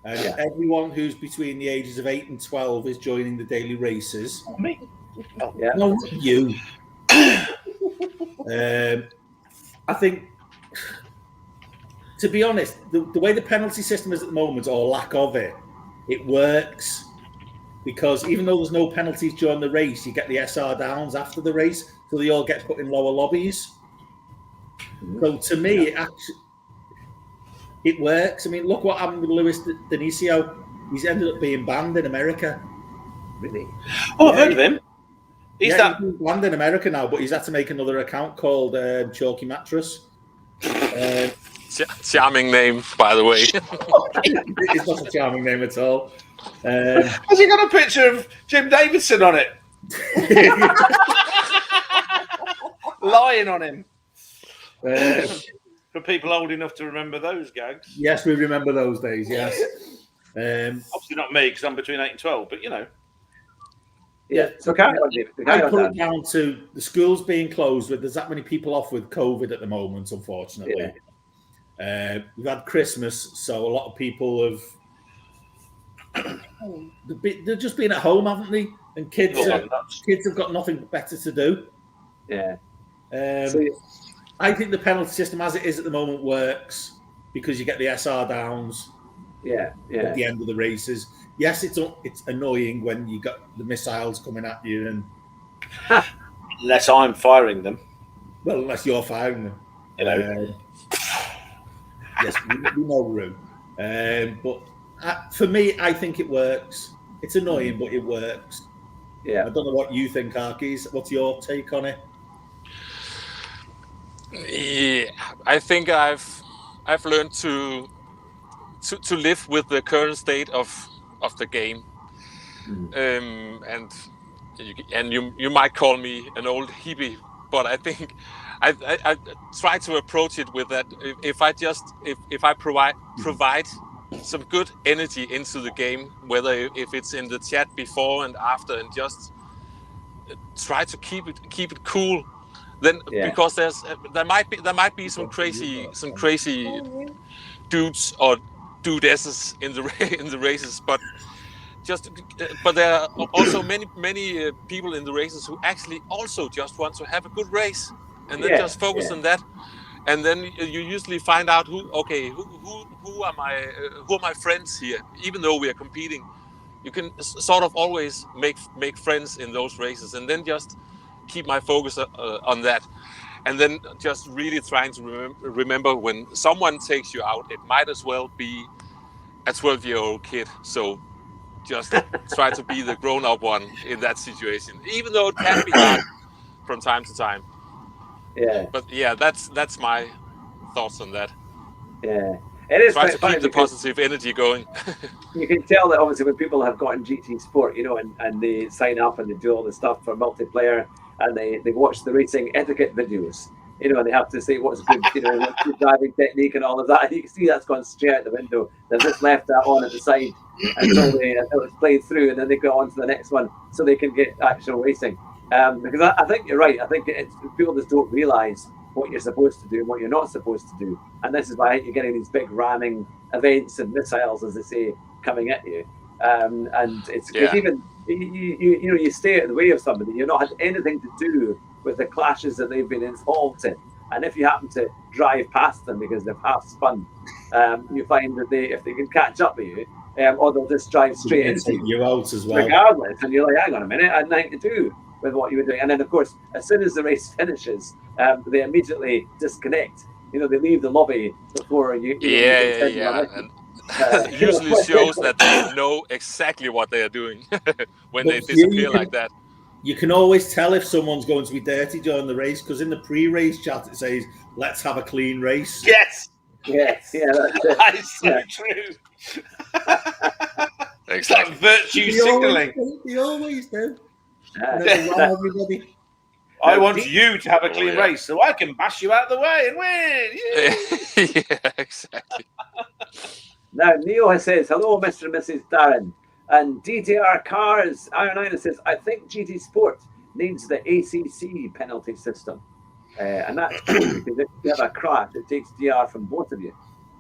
and everyone who's between the ages of 8 and 12 is joining the daily races. Me? Oh, yeah. No, you. I think, to be honest, the way the penalty system is at the moment, or lack of it, it works. Because even though there's no penalties during the race, you get the SR downs after the race, so they all get put in lower lobbies. So to me, it works. I mean, look what happened with Luis D'Inicio. He's ended up being banned in America. Really? Oh, I've heard of him. He's banned in America now, but he's had to make another account called Chalky Mattress. Charming name, by the way. It's not a charming name at all. Has he got a picture of Jim Davidson on it? Lying on him. For people old enough to remember those gags. Yes, we remember those days, yes. Obviously not me, because I'm between 8 and 12, but you know. Yeah, so I put it down to the schools being closed. There's that many people off with COVID at the moment, unfortunately. Yeah. We've had Christmas, so a lot of people have... They're just been at home, haven't they? And kids have got nothing better to do. Yeah. I think the penalty system as it is at the moment works because you get the SR downs at the end of the races. Yes, it's annoying when you got the missiles coming at you, and unless I'm firing them. Well, unless you're firing them. You know. Yes, we know Rue. But for me, I think it works. It's annoying, but it works. Yeah. I don't know what you think, Arkis. What's your take on it? Yeah, I think I've learned to live with the current state of the game, and you might call me an old hippie, but I think I try to approach it with that. If I provide some good energy into the game, whether if it's in the chat before and after, and just try to keep it cool. Then because there might be some crazy dudes or dudesses in the races, but there are also many people in the races who actually also just want to have a good race and then just focus on that, and then you usually find out who are my friends here. Even though we are competing, you can sort of always make friends in those races, and then just keep my focus on that, and then just really trying to remember when someone takes you out, it might as well be a 12-year-old kid. So just try to be the grown-up one in that situation, even though it can be hard from time to time. Yeah. But yeah, that's my thoughts on that. Yeah. It is try to keep the positive energy going. You can tell that obviously when people have gotten GT Sport, and they sign up and they do all the stuff for multiplayer, and they watch the racing etiquette videos, and they have to say what's good, what's good driving technique and all of that. And you can see that's gone straight out the window. They've just left that on at the side until it's played through, and then they go on to the next one so they can get actual racing. Because I think you're right. I think people just don't realise what you're supposed to do and what you're not supposed to do. And this is why you're getting these big ramming events and missiles, as they say, coming at you. And it's because even you stay out of the way of somebody, you're not had anything to do with the clashes that they've been involved in. And if you happen to drive past them because they've half spun, you find that if they can catch up with you, or they'll just drive straight into you out as well, regardless. And you're like, hang on a minute, I had nothing to do with what you were doing. And then, of course, as soon as the race finishes, they immediately disconnect. They leave the lobby before you. And usually shows that they know exactly what they are doing when they disappear like that. You can always tell if someone's going to be dirty during the race, because in the pre-race chat it says, "Let's have a clean race." Yes. Yes. Yeah. That's so true. It's like virtue signaling. They always do. Everybody. I want you to have a clean race so I can bash you out of the way and win. Yeah, exactly. Now, Neo says, hello, Mr. and Mrs. Darren. And DTR Cars, Iron says, I think GT Sport needs the ACC penalty system. And that's true, because if you have a crash, it takes DR from both of you.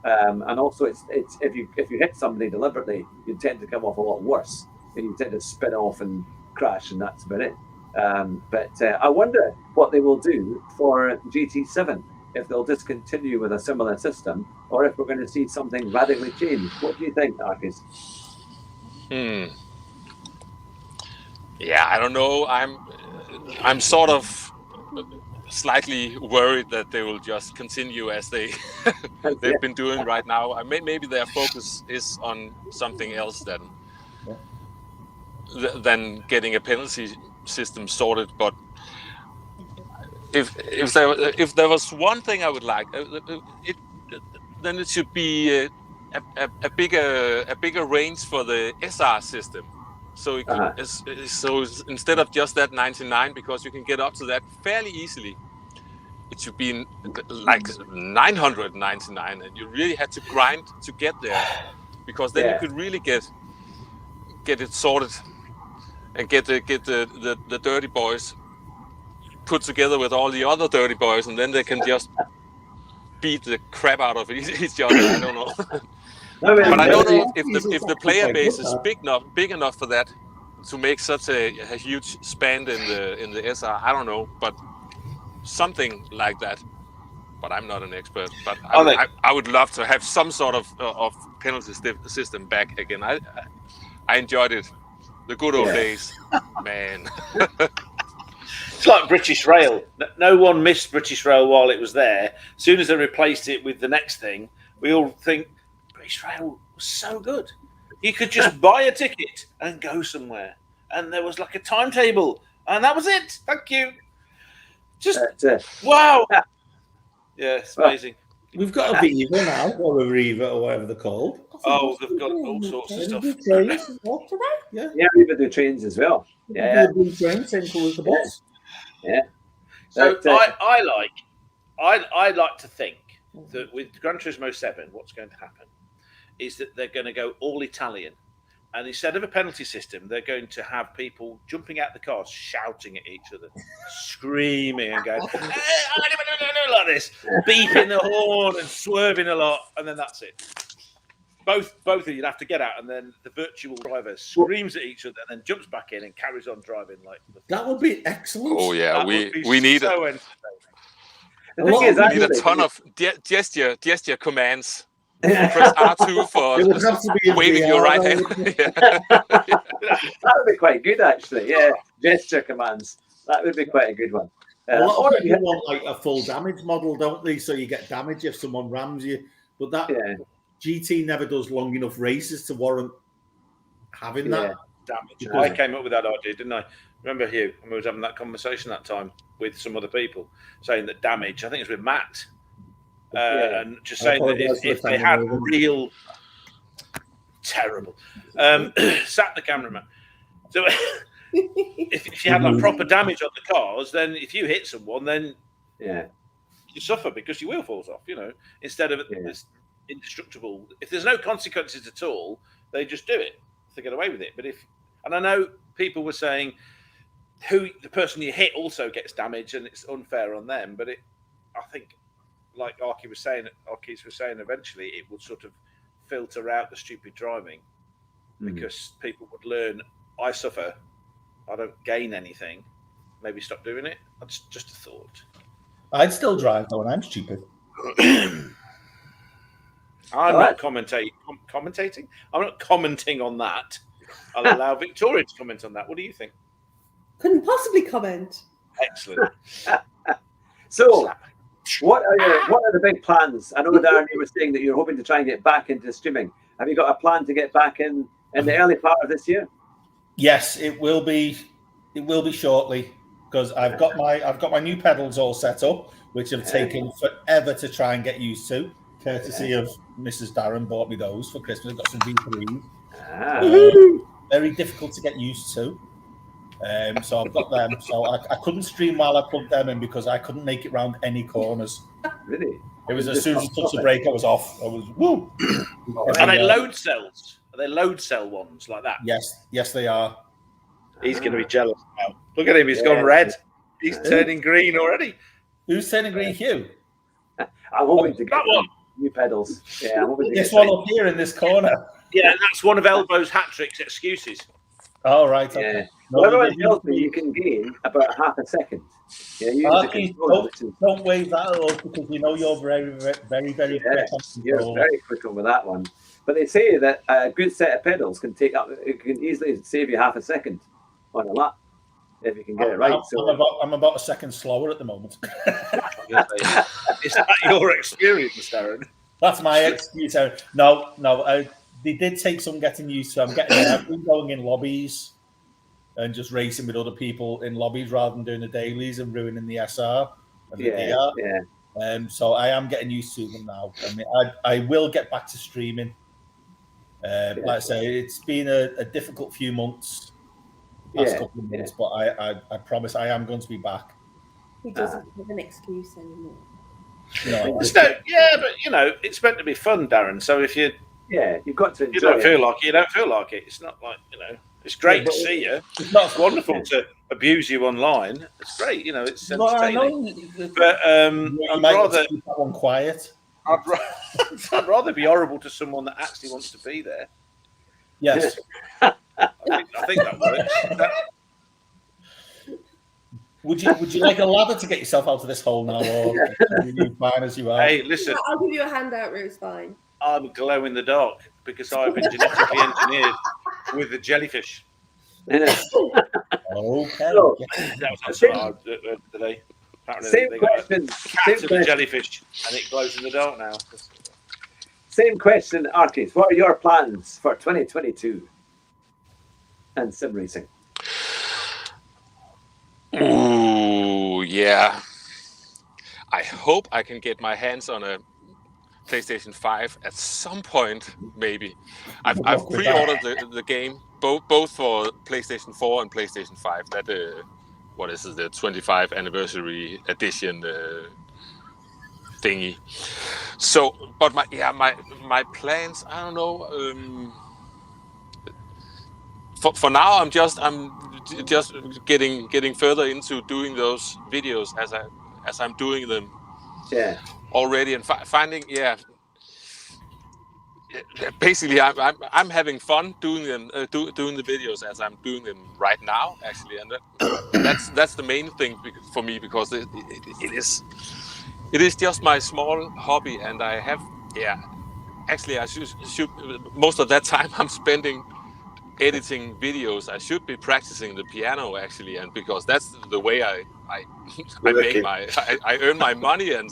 And also, it's if you hit somebody deliberately, you tend to come off a lot worse. And you tend to spin off and crash, and that's about it. But I wonder what they will do for GT7, if they'll discontinue with a similar system, or if we're going to see something radically changed. What do you think, Arcus? Yeah, I don't know. I'm sort of slightly worried that they will just continue as they've been doing right now. Maybe their focus is on something else than getting a penalty system sorted. But if there was one thing I would like, then it should be a bigger range for the SR system. So so instead of just that 99, because you can get up to that fairly easily, it should be like 999, and you really had to grind to get there, because then you could really get it sorted and get the dirty boys put together with all the other dirty boys, and then they can just beat the crap out of each other. I don't know. But I don't know if the player base is big enough for that, to make such a huge span in the SR. I don't know, but something like that. But I'm not an expert. But I would love to have some sort of penalty system back again. I enjoyed it. The good old days, man. It's like British Rail. No one missed British Rail while it was there. As soon as they replaced it with the next thing, we all think British Rail was so good. You could just buy a ticket and go somewhere, and there was like a timetable, and that was it. Thank you. Just wow. Yeah, it's amazing. We've got a Viva now, or a Riva, or whatever they're called. Oh, they've got all sorts of stuff. Yeah, Riva do trains as well. Yeah, do trains, same colour as the bus. Yeah. So I like to think that with Gran Turismo 7, what's going to happen is that they're going to go all Italian, and instead of a penalty system, they're going to have people jumping out the cars, shouting at each other, screaming and going like this, beeping the horn and swerving a lot, and then that's it. Both of you'd have to get out, and then the virtual driver screams at each other and then jumps back in and carries on driving like that would be excellent. Oh yeah, we need so it. We need a ton of gesture commands. Press R2 for waving your right hand. That would be quite good, actually. Yeah, gesture commands. That would be quite a good one. A lot of people want like a full damage model, don't they? So you get damage if someone rams you. But that GT never does long enough races to warrant having that damage. I came up with that idea, didn't I? Remember, Hugh, and we was having that conversation that time with some other people, saying that damage, I think it was with Matt, and just saying that if they had real terrible, sat the cameraman. So if you had like proper damage on the cars, then if you hit someone, then you suffer because your wheel falls off. Instead of this indestructible. If there's no consequences at all, they just do it. They get away with it. And I know people were saying the person you hit also gets damage, and it's unfair on them. But I think, like Archie was saying, eventually it would sort of filter out the stupid driving, because people would learn. I suffer. I don't gain anything. Maybe stop doing it. That's just a thought. I'd still drive though, and I'm stupid. I'm not commentating. I'm not commenting on that. I'll allow Victoria to comment on that. What do you think? Couldn't possibly comment. Excellent. So, what are the big plans? I know, Darren, you were saying that you're hoping to try and get back into streaming. Have you got a plan to get back in the early part of this year? Yes, it will be. It will be shortly, because I've got my new pedals all set up, which have taken forever to try and get used to. Courtesy of Mrs. Darren bought me those for Christmas. I've got some V3s. Very difficult to get used to. So I've got them. So I couldn't stream while I plugged them in because I couldn't make it round any corners. Really? It was as soon as I touched the brake, I was off. I was woo. Are they load cells? Are they load cell ones like that? Yes, they are. He's going to be jealous now. Look at him. He's gone red. He's turning green already. Who's turning green? Hugh. I'm hoping to get new pedals. Yeah, I'm hoping to this one up here in this corner. Yeah, that's one of Elbow's hat tricks excuses. Oh, right. Okay. Yeah. Well, everyone tells me you can gain about half a second. Yeah, don't wave that up because you know you're very quick. You're very quick on with that one. But they say that a good set of pedals can easily save you half a second on a lap if you can get it right. I'm about a second slower at the moment. Is that your experience, Darren? That's my excuse. No. They did take some getting used to. I've been going in lobbies and just racing with other people in lobbies rather than doing the dailies and ruining the SR and the DR. So I am getting used to them now. I mean, I will get back to streaming. Like I say, it's been a difficult few months, last couple of months, but I promise I am going to be back. He doesn't have an excuse anymore. No, but it's meant to be fun, Darren. So if you've got to enjoy you don't feel like it, you don't feel like it. It's not like, it's great to see you. It's wonderful to abuse you online. It's great, it's entertaining. But I'd rather keep that one quiet. I'd rather be horrible to someone that actually wants to be there. Yes. I think that works. Would you like a ladder to get yourself out of this hole now, or are you fine as you are? Hey, listen. I'll give you a handout, Ruth's fine. I'm glow in the dark because I've been genetically engineered with the jellyfish. Okay. So, that was today. Same question. The jellyfish, and it glows in the dark now. Same question, Arcades. What are your plans for 2022 and sim racing? Ooh, yeah. I hope I can get my hands on a PlayStation 5 at some point, maybe. I've pre-ordered the game, both for PlayStation 4 and PlayStation 5. That what is it, the 25th anniversary edition thingy. So, but my plans, I don't know. For now, I'm just getting further into doing those videos as I'm doing them. Yeah. Already and finding basically I'm having fun doing them doing the videos as I'm doing them right now, actually, and that's the main thing for me, because it is just my small hobby, and I have actually I should most of that time I'm spending editing videos. I should be practicing the piano, actually, and because that's the way I make I earn my money and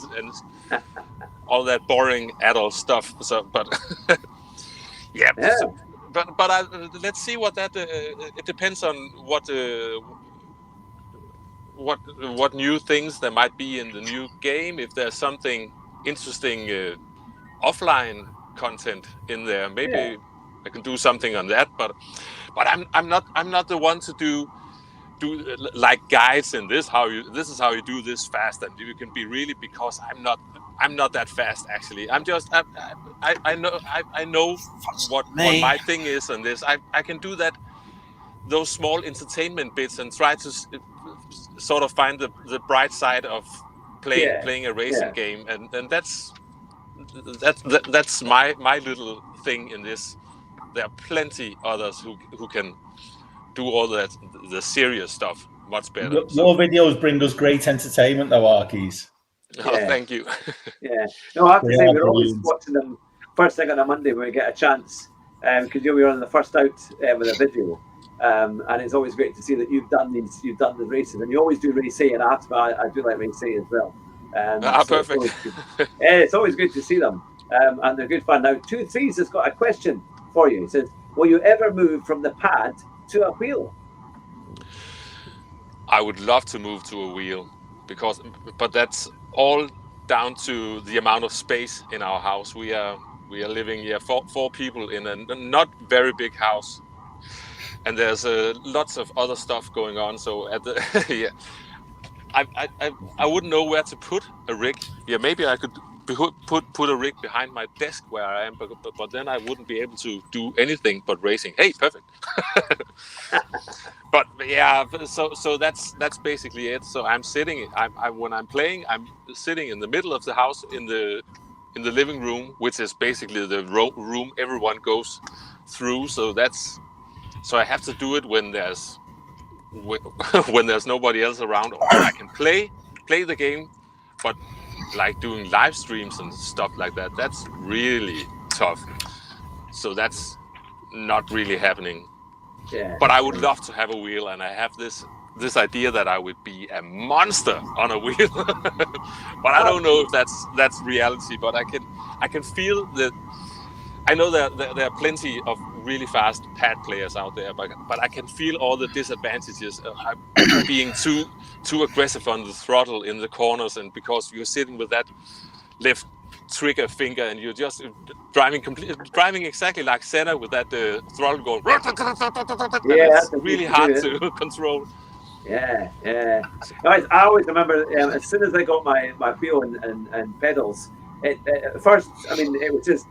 all that boring adult stuff. So, but let's see what that. It depends on what new things there might be in the new game. If there's something interesting offline content in there, maybe I can do something on that. But I'm not the one to do like guides in this. This is how you do this fast, and you can be really, because I'm not that fast, actually. I'm just I know what my thing is on this. I can do those small entertainment bits and try to sort of find the bright side of playing a racing game, and that's my little thing in this. there are plenty others who can do all that, the serious stuff much better. Your videos bring us great entertainment, though, Arkies. Oh, thank you. Yeah. No, I have to say, we're always watching them first thing on a Monday when we get a chance, because you'll be on the first out with a video. And it's always great to see that you've done the races, and you always do race A, and I do like race A as well. Perfect. It's always good to see them, and they're good fun. Now, 23's has got a question for you. It says, will you ever move from the pad to a wheel? I would love to move to a wheel, but that's all down to the amount of space in our house. We are living four people in a not very big house, and there's lots of other stuff going on. So at the I wouldn't know where to put a rig. Yeah, maybe I could put a rig behind my desk where I am, but then I wouldn't be able to do anything but racing. Hey, perfect. But yeah, so that's basically it. So I'm sitting. When I'm playing, I'm sitting in the middle of the house in the living room, which is basically the room everyone goes through. So I have to do it when there's nobody else around, or I can play the game, but like doing live streams and stuff like that, that's really tough. So that's not really happening. Yeah. But I would love to have a wheel, and I have this idea that I would be a monster on a wheel. But I don't know if that's reality. But I can feel that. I know that there are plenty of really fast pad players out there, but I can feel all the disadvantages of being too aggressive on the throttle in the corners, and because you're sitting with that left trigger finger and you're just driving exactly like Senna with that throttle going. Yeah, it's really hard to control. Yeah. I always remember as soon as I got my wheel and pedals, at first, I mean, it was just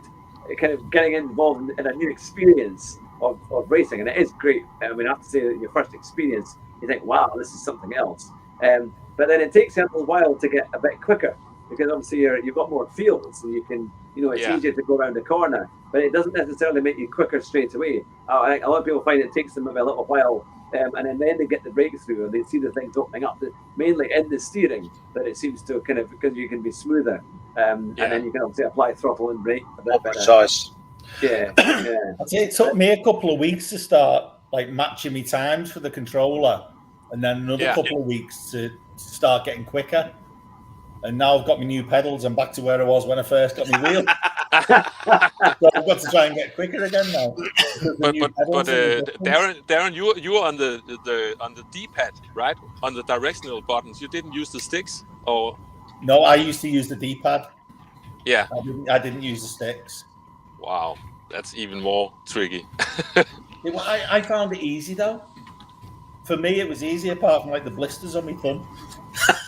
kind of getting involved in a new experience of racing, and it is great. I mean, I have to say that your first experience, you think, wow, this is something else. But then it takes you a little while to get a bit quicker, because obviously you've got more fields, and you can, it's easier to go around the corner, but it doesn't necessarily make you quicker straight away. I think a lot of people find it takes them maybe a little while, and then they get the breakthrough, and they see the things opening up, mainly in the steering, that it seems to kind of, because you can be smoother, and then you can obviously apply throttle and brake a bit better. Precise. Yeah. I'd say it took me a couple of weeks to start like matching my times for the controller, and then another couple of weeks to start getting quicker. And now I've got my new pedals. I'm back to where I was when I first got my wheel. So I've got to try and get quicker again now. But Darren, you were on the D-pad, right? On the directional buttons. You didn't use the sticks, or? No, I used to use the D-pad. Yeah. I didn't use the sticks. Wow, that's even more tricky. I found it easy though. For me, it was easy, apart from like the blisters on my thumb.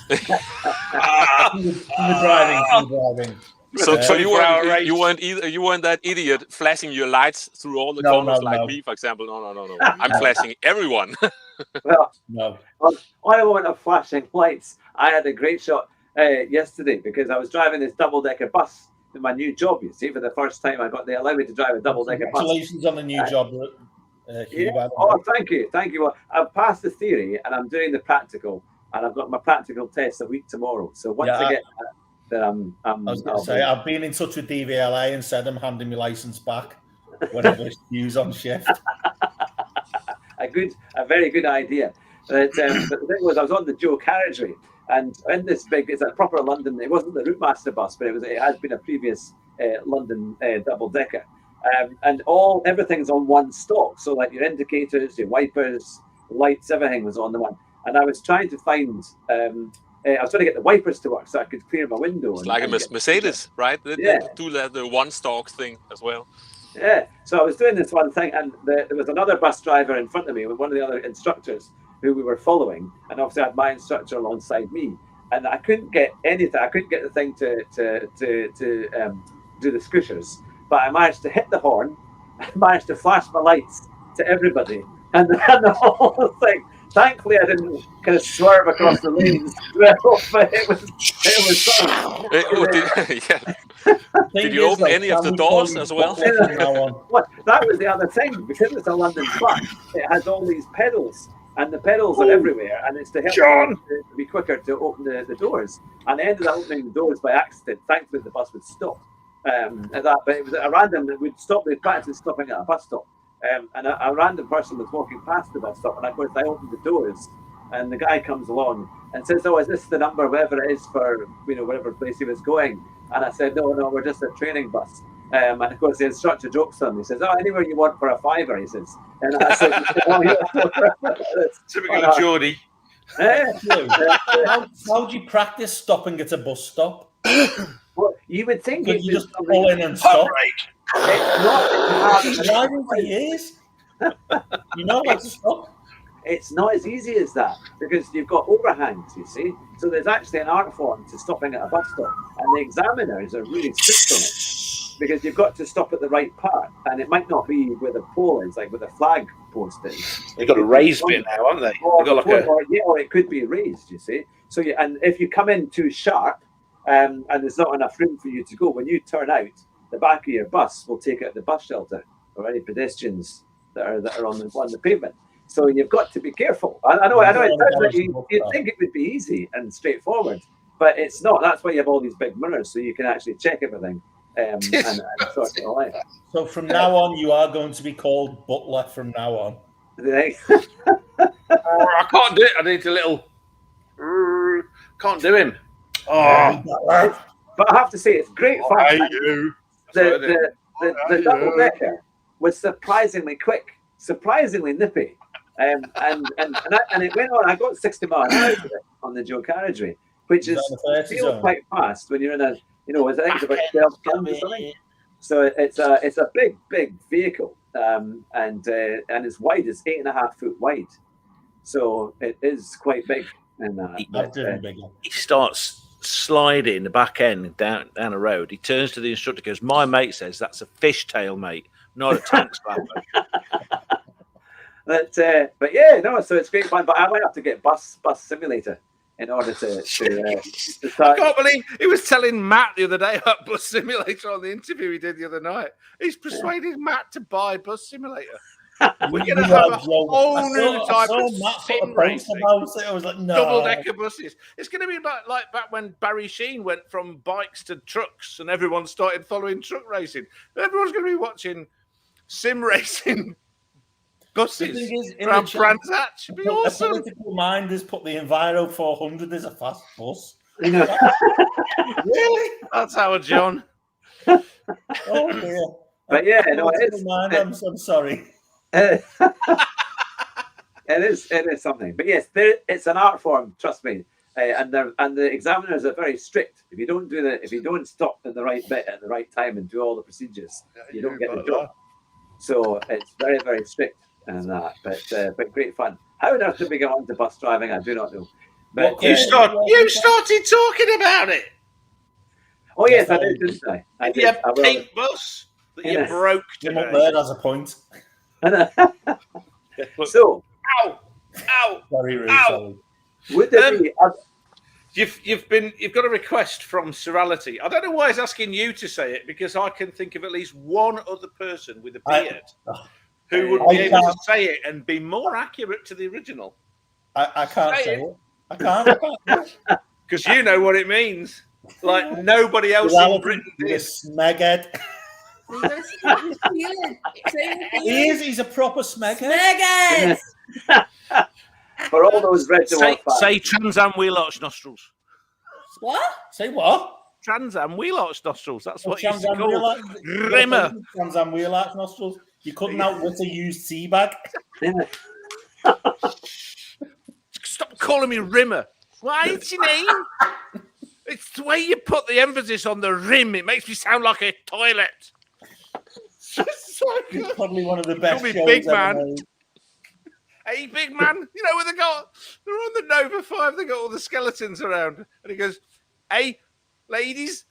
From the driving. So you weren't that idiot flashing your lights through all the corners like me, for example. No. I'm flashing everyone. Well, no. On a moment of flashing lights, I had a great shot yesterday, because I was driving this double-decker bus in my new job. You see, for the first time, they allowed me to drive a double-decker bus. Congratulations on the new job. Thank you. Well, I've passed the theory, and I'm doing the practical, and I've got my practical test a week tomorrow. So once I get that, I've been in touch with DVLA and said I'm handing my license back whenever it's used on shift. A very good idea. But the thing was, I was on the dual carriageway, and in this it's a proper London. It wasn't the Routemaster bus, but it has been a previous London double decker, and everything's on one stalk. So like your indicators, your wipers, lights, everything was on the one. And I was trying to find. I was trying to get the wipers to work so I could clear my window. It's like a Mercedes, right? They do the one stalk thing as well. Yeah. So I was doing this one thing, and there was another bus driver in front of me with one of the other instructors who we were following, and obviously I had my instructor alongside me, and I couldn't get anything. I couldn't get the thing to do the scooters, but I managed to hit the horn. I managed to flash my lights to everybody, and the whole thing. Thankfully, I didn't kind of swerve across the lanes. But it was Did you open any of the doors as well? What? That was the other thing. Because it's a London bus, it has all these pedals, and the pedals are everywhere, and it's to help you to be quicker to open the doors. And I ended up opening the doors by accident. Thankfully, the bus would stop. At that, but it was a random. We'd stop. They'd practice stopping at a bus stop, and a random person was walking past the bus stop, and of course I opened the doors, and the guy comes along and says, "Oh, is this the number, whatever it is, for whatever place he was going?" And I said, "No, we're just a training bus." And of course, the instructor jokes on him. He says, "Oh, anywhere you want for a £5." He says, and I said, "Oh, yeah." Typical of Geordie. How do you practice stopping at a bus stop? Well, you would think you just pull in and stop. It's not. Driving for years. You know how to stop. It's not as easy as that because you've got overhangs, you see. So there's actually an art form to stopping at a bus stop, and the examiners are really strict on it because you've got to stop at the right part, and it might not be where the pole is, like where the flag post is. They've got a raised bit now, haven't they? Or it could be raised, you see. So and if you come in too sharp, and there's not enough room for you to go, when you turn out, the back of your bus will take out the bus shelter or any pedestrians that are on the pavement. So you've got to be careful. I know. It sounds like you'd think it would be easy and straightforward, but it's not. That's why you have all these big mirrors, so you can actually check everything and sort it all out. So from now on, you are going to be called Butler from now on. I can't do it. I need a little. Can't do him. But I have to say, it's great fun. The double decker was surprisingly quick, surprisingly nippy, and it went on. I got 60 miles an hour on the dual carriageway, which feels quite fast when you're in a, I think it's about 12 tons or something. So it's a big vehicle, and it's wide. It's 8.5 foot wide, so it is quite big. And he starts sliding the back end down a road. He turns to the instructor, goes, "My mate says that's a fishtail, mate, not a tank slapper." But yeah, no. So it's great fun. But I might have to get bus simulator in order to start. I can't believe he was telling Matt the other day about bus simulator on the interview he did the other night. He's persuaded Matt to buy bus simulator. We're going to have a whole new type of sim racing. I was like, no. Double-decker buses. It's going to be like back when Barry Sheen went from bikes to trucks and everyone started following truck racing. Everyone's going to be watching sim racing buses around Brands Hatch. Should be awesome. The political mind has put the Enviro 400 as a fast bus. Really? That's Howard John. Oh, dear. But yeah, no, I'm sorry. It is something, but yes, it's an art form. Trust me, and the examiners are very strict. If you don't stop in the right bit at the right time and do all the procedures, you don't get the job. So it's very, very strict and that. But great fun. How on earth did we get on to bus driving? I do not know. But you started talking about it. Oh yes, I did, didn't I? I did. You have a pink bus that you broke today. As a point. So, ow! Very rude. Ow. Would there be? You've got a request from Serality. I don't know why he's asking you to say it because I can think of at least one other person with a beard who would be able to say it and be more accurate to the original. I can't say it. I can't. Because you know what it means. Like nobody else in Britain did. Smeghead. He's a proper smeghead. For all those red say Trans Am wheel arch nostrils. What? Say what? Trans Am wheel arch nostrils. That's what you Trans used to call Rimmer. Trans Am wheel arch nostrils. You couldn't outwit a used tea bag. Stop calling me Rimmer. Why is your name? It's the way you put the emphasis on the rim. It makes me sound like a toilet. It's probably one of the best shows big ever man. made. Hey, big man. You know where they're on the Nova 5. They got all the skeletons around. And he goes, "Hey, ladies,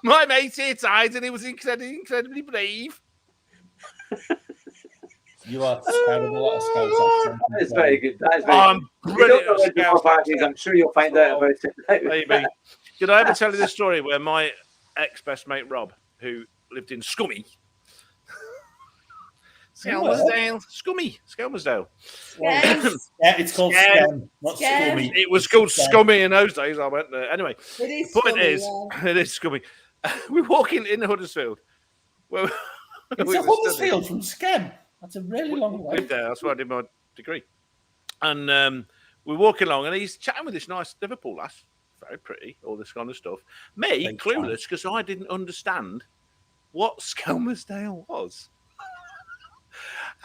my mate here died and he was incredibly brave." You are terrible at a Scouse accent. That is very good. That is very brilliant. I'm sure you'll find out about it. Maybe. Did I ever tell you the story where my ex-best mate Rob, who lived in Scummy. Skelmersdale. It's called Scam, not Scummy. It was called Scummy in those days. I went there. Anyway, It is the point scummy, is, it is Scummy. We're walking in Huddersfield. It's a Huddersfield from Scam. That's a really long way. There. That's where I did my degree. And we're walking along, and he's chatting with this nice Liverpool lass. Very pretty, all this kind of stuff. Me, clueless, because I didn't understand what Skelmersdale was.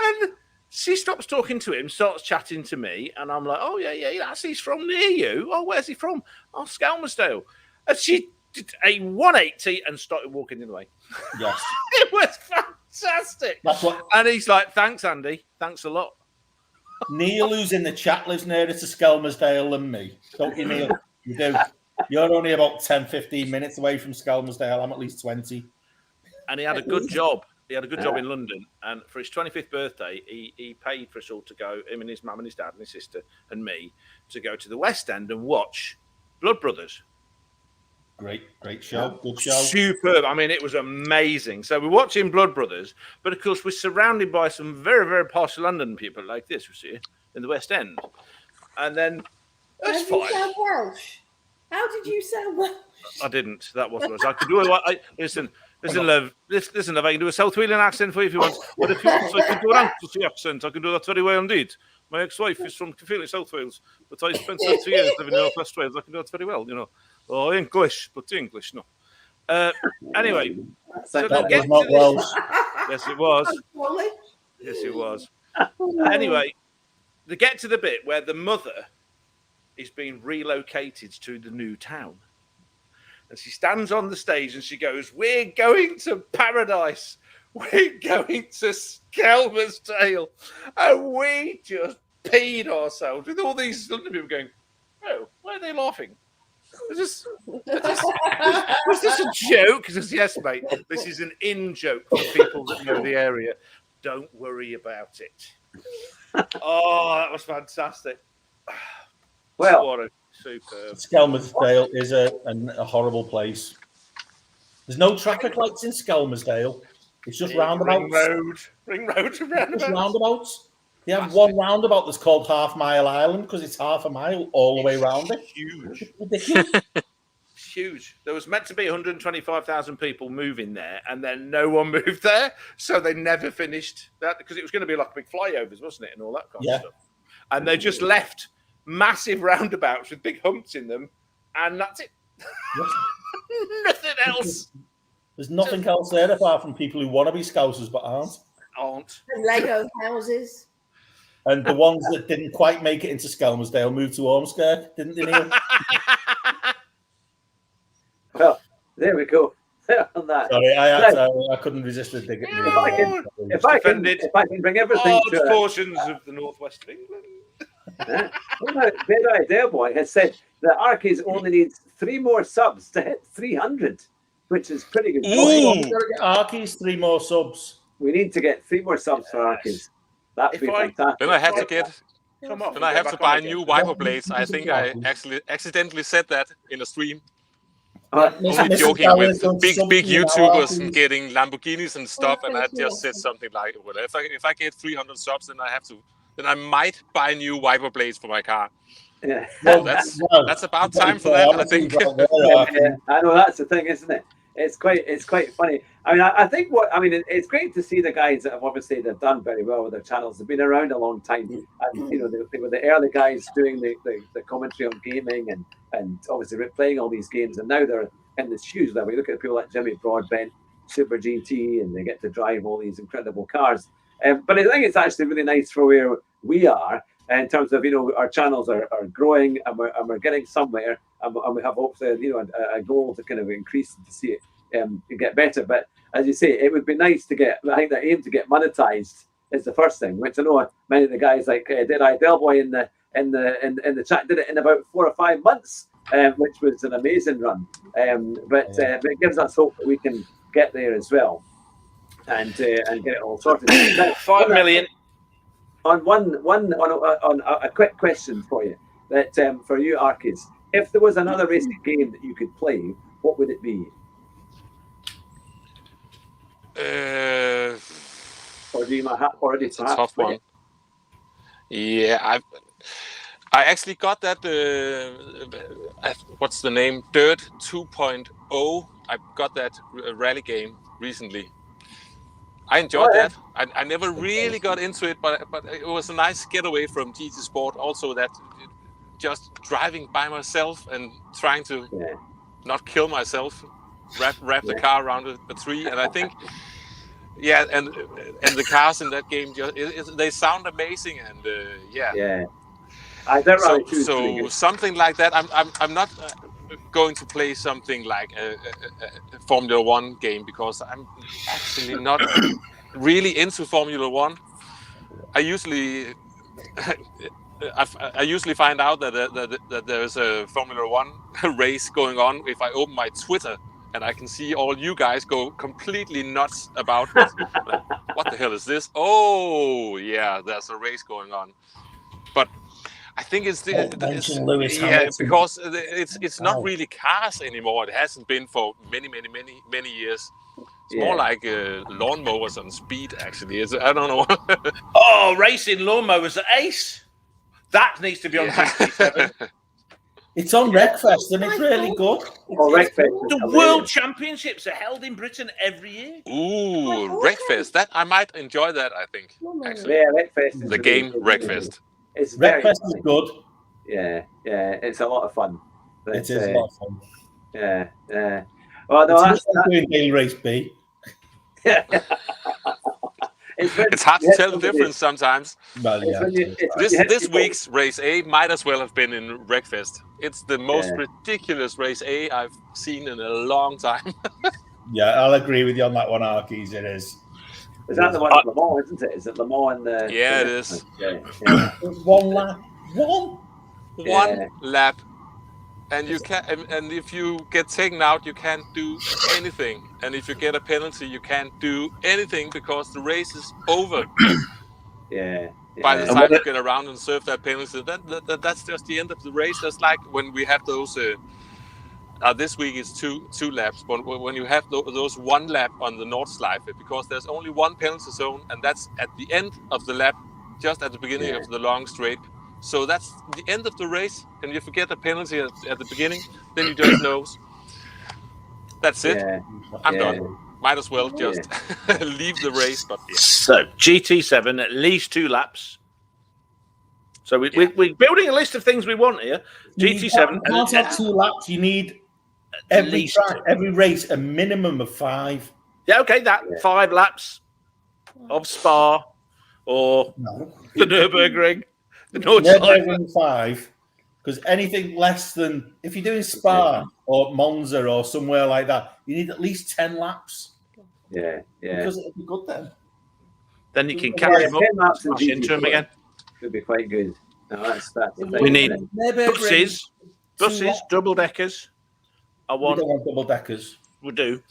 And she stops talking to him, starts chatting to me, and I'm like, oh, yeah, he's from near you. Oh, where's he from? Oh, Skelmersdale. And she did a 180 and started walking the other way. Yes. It was fantastic. And he's like, thanks, Andy. Thanks a lot. Neil, who's in the chat, lives nearer to Skelmersdale than me. Don't you, Neil? You do. You're only about 10, 15 minutes away from Skelmersdale. I'm at least 20. And he had a good job. He had a good job in London. And for his 25th birthday, he paid for us all to go, him and his mum and his dad and his sister and me, to go to the West End and watch Blood Brothers. Great show. Good show. Superb. I mean, it was amazing. So we're watching Blood Brothers, but of course we're surrounded by some very, very posh London people like this, we see, in the West End. And then that's fine. You sound Welsh. How did you sound Welsh? I didn't. That wasn't Welsh. I could do it. Listen, love. Listen, love. I can do a South Wheeling accent for you if you want. But if you want, I can do an Anglesey accent. I can do that very well indeed. My ex-wife is from Caerphilly, South Wales, but I spent 30 years living in North West Wales. I can do that very well, you know. Oh, English, but English, no. Anyway, so that was not Welsh. Yes, it was. Yes, it was. Anyway, they get to the bit where the mother is being relocated to the new town. And she stands on the stage and she goes, we're going to paradise. We're going to Skelmersdale. And we just peed ourselves with all these London people going, oh, why are they laughing? Was this a joke? He says, yes, mate. This is an in-joke for people that know the area. Don't worry about it. Oh, that was fantastic. Well, superb. Skelmersdale is a horrible place. There's no traffic lights in Skelmersdale. It's just roundabouts. Ring road and roundabouts. Just roundabouts. They have one roundabout that's called Half Mile Island because it's half a mile all the way around it. Huge. Ridiculous. Huge. There was meant to be 125,000 people moving there, and then no one moved there, so they never finished that because it was going to be like big flyovers, wasn't it, and all that kind of stuff. And they just left massive roundabouts with big humps in them, and that's it. Nothing else. There's nothing else there apart from people who want to be Scousers but aren't. And Lego houses. And the ones that didn't quite make it into Skelmersdale moved to Ormskirk, didn't they, Neil? Well, there we go. On that. Sorry, I couldn't resist the dig. If I can bring everything to portions of the northwest of England. Bear Idea Boy has said that Arkies only needs 3 more subs to hit 300, which is pretty good. Arkies 3 more subs. We need to get 3 more subs for Arkies. That'd be fantastic. Then I have to get. Then I have to buy new wiper blades. I think I actually accidentally said that in a stream. Only joking with big YouTubers and getting Lamborghinis and stuff, and I just said something like, "Well, if I get 300 subs, then I might buy new wiper blades for my car." Yeah, that's about time for that, I think. I know that's the thing, isn't it? It's quite funny. I mean, I think it's great to see the guys that have obviously they've done very well with their channels. They've been around a long time, and they were the early guys doing the commentary on gaming and obviously playing all these games. And now they're in the shoes level. We look at people like Jimmy Broadbent, Super GT, and they get to drive all these incredible cars. But I think it's actually really nice for where we are in terms of our channels are growing and we're getting somewhere, and we have hopefully a goal to kind of increase to see it get better. But as you say, it would be nice to get. I think the aim to get monetized is the first thing. Which I know many of the guys like Deadeye Delboy in the chat did it in about 4 or 5 months, which was an amazing run. But it gives us hope that we can get there as well, and get it all sorted. Now, 5 million. On a quick question for you, that for you Arkies, if there was another racing game that you could play, what would it be? Or do you already? It's a tough one. Yeah, I actually got that. What's the name? Dirt 2.0. I got that rally game recently. I enjoyed that. I never really got into it, but it was a nice getaway from GT Sport. Also, that just driving by myself and trying to not kill myself, wrap the car around a tree, and I think. Yeah, and the cars in that game they sound amazing, and I don't really choose so something like that. I'm not going to play something like a Formula One game because I'm actually not really into Formula One. I usually find out that there's a Formula One race going on if I open my Twitter. And I can see all you guys go completely nuts about it. What the hell is this? Oh, yeah, there's a race going on. But I think it's Lewis Hamilton. because it's not really cars anymore. It hasn't been for many years. It's more like lawnmowers on speed. Actually, I don't know. Racing lawnmowers at Ace. That needs to be on GT7. It's on Wreckfest and it's really good. The World Championships are held in Britain every year. Ooh, Wreckfest. That I might enjoy that. I think. Actually. Yeah, Wreckfest. The game Wreckfest. It's Wreckfest is good. Yeah, it's a lot of fun. But, it is a lot of fun. Yeah. Well, no, that's doing Daily Race B. It's hard to tell the difference sometimes. Well, yeah. This week's Race A might as well have been in Wreckfest. It's the most ridiculous Race A I've seen in a long time. Yeah, I'll agree with you on that one, Arkies. It is. Is that the one at Le Mans, isn't it? Is it Le Mans and the... Yeah, it is. One lap. One lap. And you can, and if you get taken out, you can't do anything. And if you get a penalty, you can't do anything because the race is over. By the time you get around and serve that penalty, that's just the end of the race. That's like when we have those. This week is two laps, but when you have those one lap on the Nordschleife, because there's only one penalty zone, and that's at the end of the lap, just at the beginning of the long straight. So that's the end of the race, and if you get a penalty at the beginning, then you just know that's it. I'm done. Might as well just leave the race. But So GT7, at least 2 laps. So we're building a list of things we want here. GT7. You can't have 2 laps. You need every race a minimum of 5. Yeah, okay, 5 laps of Spa or the Nürburgring. The Nürburgring 5, because anything less than, if you're doing Spa or Monza or somewhere like that, you need at least 10 laps. Yeah. Because it'll be good then. Then you can catch them up and smash into them again. It'll be quite good. No, that's we need buses, double-deckers. We don't want double-deckers. We do.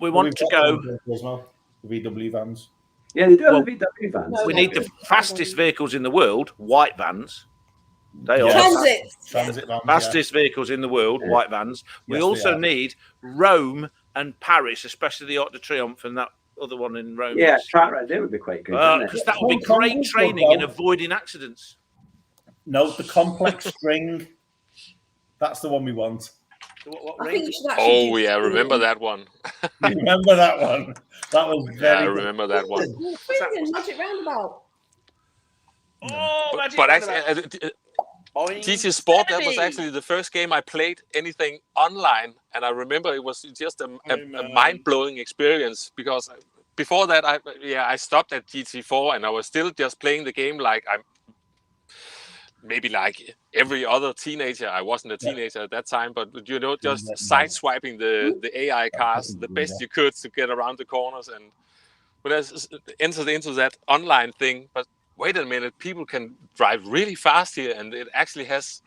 We want to go... As well, the VW vans. Yeah, they do have VW vans. We need the fastest vehicles in the world, white vans. They are transit vans, fastest vehicles in the world, white vans. We also need Rome and Paris, especially the Arc de Triomphe and that other one in Rome. Yeah, track right there would be quite good. Because that would be great training in avoiding accidents. No, the complex string. That's the one we want. I think you should actually remember that one. Remember that one? That was very. I remember that one. Magic Roundabout. But actually, GT Sport, that was actually the first game I played anything online, and I remember it was just a mind-blowing experience because before that, I stopped at GT4 and I was still just playing the game like I'm. Maybe like every other teenager. I wasn't a teenager at that time, but just sideswiping the AI cars the best you could to get around the corners. And when I entered into that online thing, but wait a minute, people can drive really fast here, and it actually has.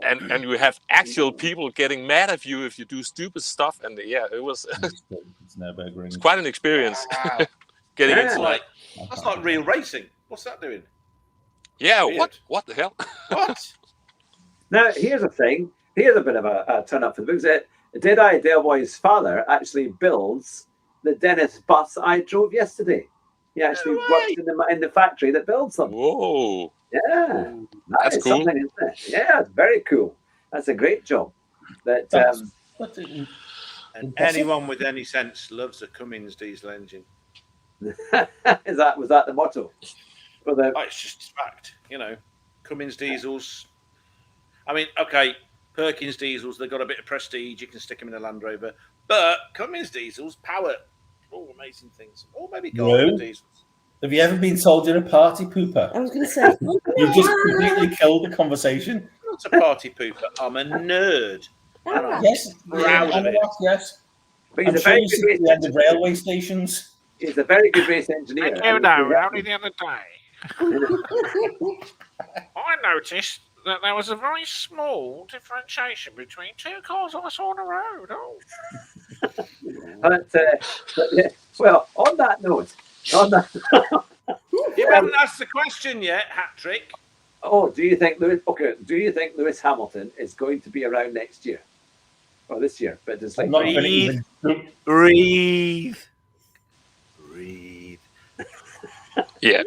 And you have actual people getting mad at you if you do stupid stuff. And it was. It's quite an experience. Getting into that. That's like real racing. What's that doing? Yeah, what the hell? What? Now, here's a thing. Here's a bit of a turn up for the books. Deadeye Delboy's father actually builds the Dennis bus I drove yesterday. He actually works in the factory that builds them. Whoa. Yeah. That's cool. Something, isn't it? Yeah, it's very cool. That's a great job. And anyone with any sense loves a Cummins diesel engine. Was that the motto? It's just fact, Cummins diesels. I mean, okay, Perkins diesels, they've got a bit of prestige. You can stick them in a Land Rover. But Cummins diesels, power, all amazing things. Or maybe Gardner diesels. Have you ever been told you're a party pooper? I was going to say. You've just completely killed the conversation. I'm not a party pooper. I'm a nerd. Yes, proud of it. Yes. But he's I'm sure you see at the end of railway stations. He's a very good race engineer. I know, only the other day. I noticed that there was a very small differentiation between two cars I saw on the road. Well, on that note, you haven't asked the question yet, Hat-Trick. Oh, do you think Lewis Hamilton is going to be around next year? Or this year? But it's like breathe. Yeah.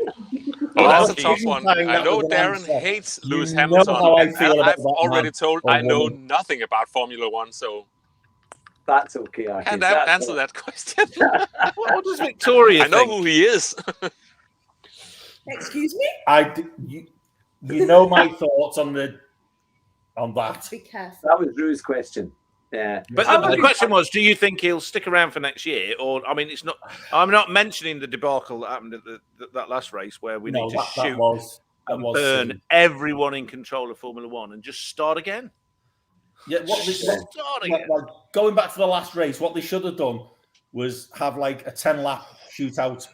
Oh, that's a tough one. I know Darren hates Lewis Hamilton. I've already told I know nothing about Formula One, so that's okay. Can't answer that question. What does Victoria think? I know who he is. Excuse me? You know my thoughts on that. Be careful. That was Drew's question. Yeah. But the question was, do you think he'll stick around for next year? Or, I mean, I'm not mentioning the debacle that happened at that last race where we need to shoot and burn everyone in control of Formula One and just start again. Yeah, going back to the last race, what they should have done was have like a 10-lap shootout,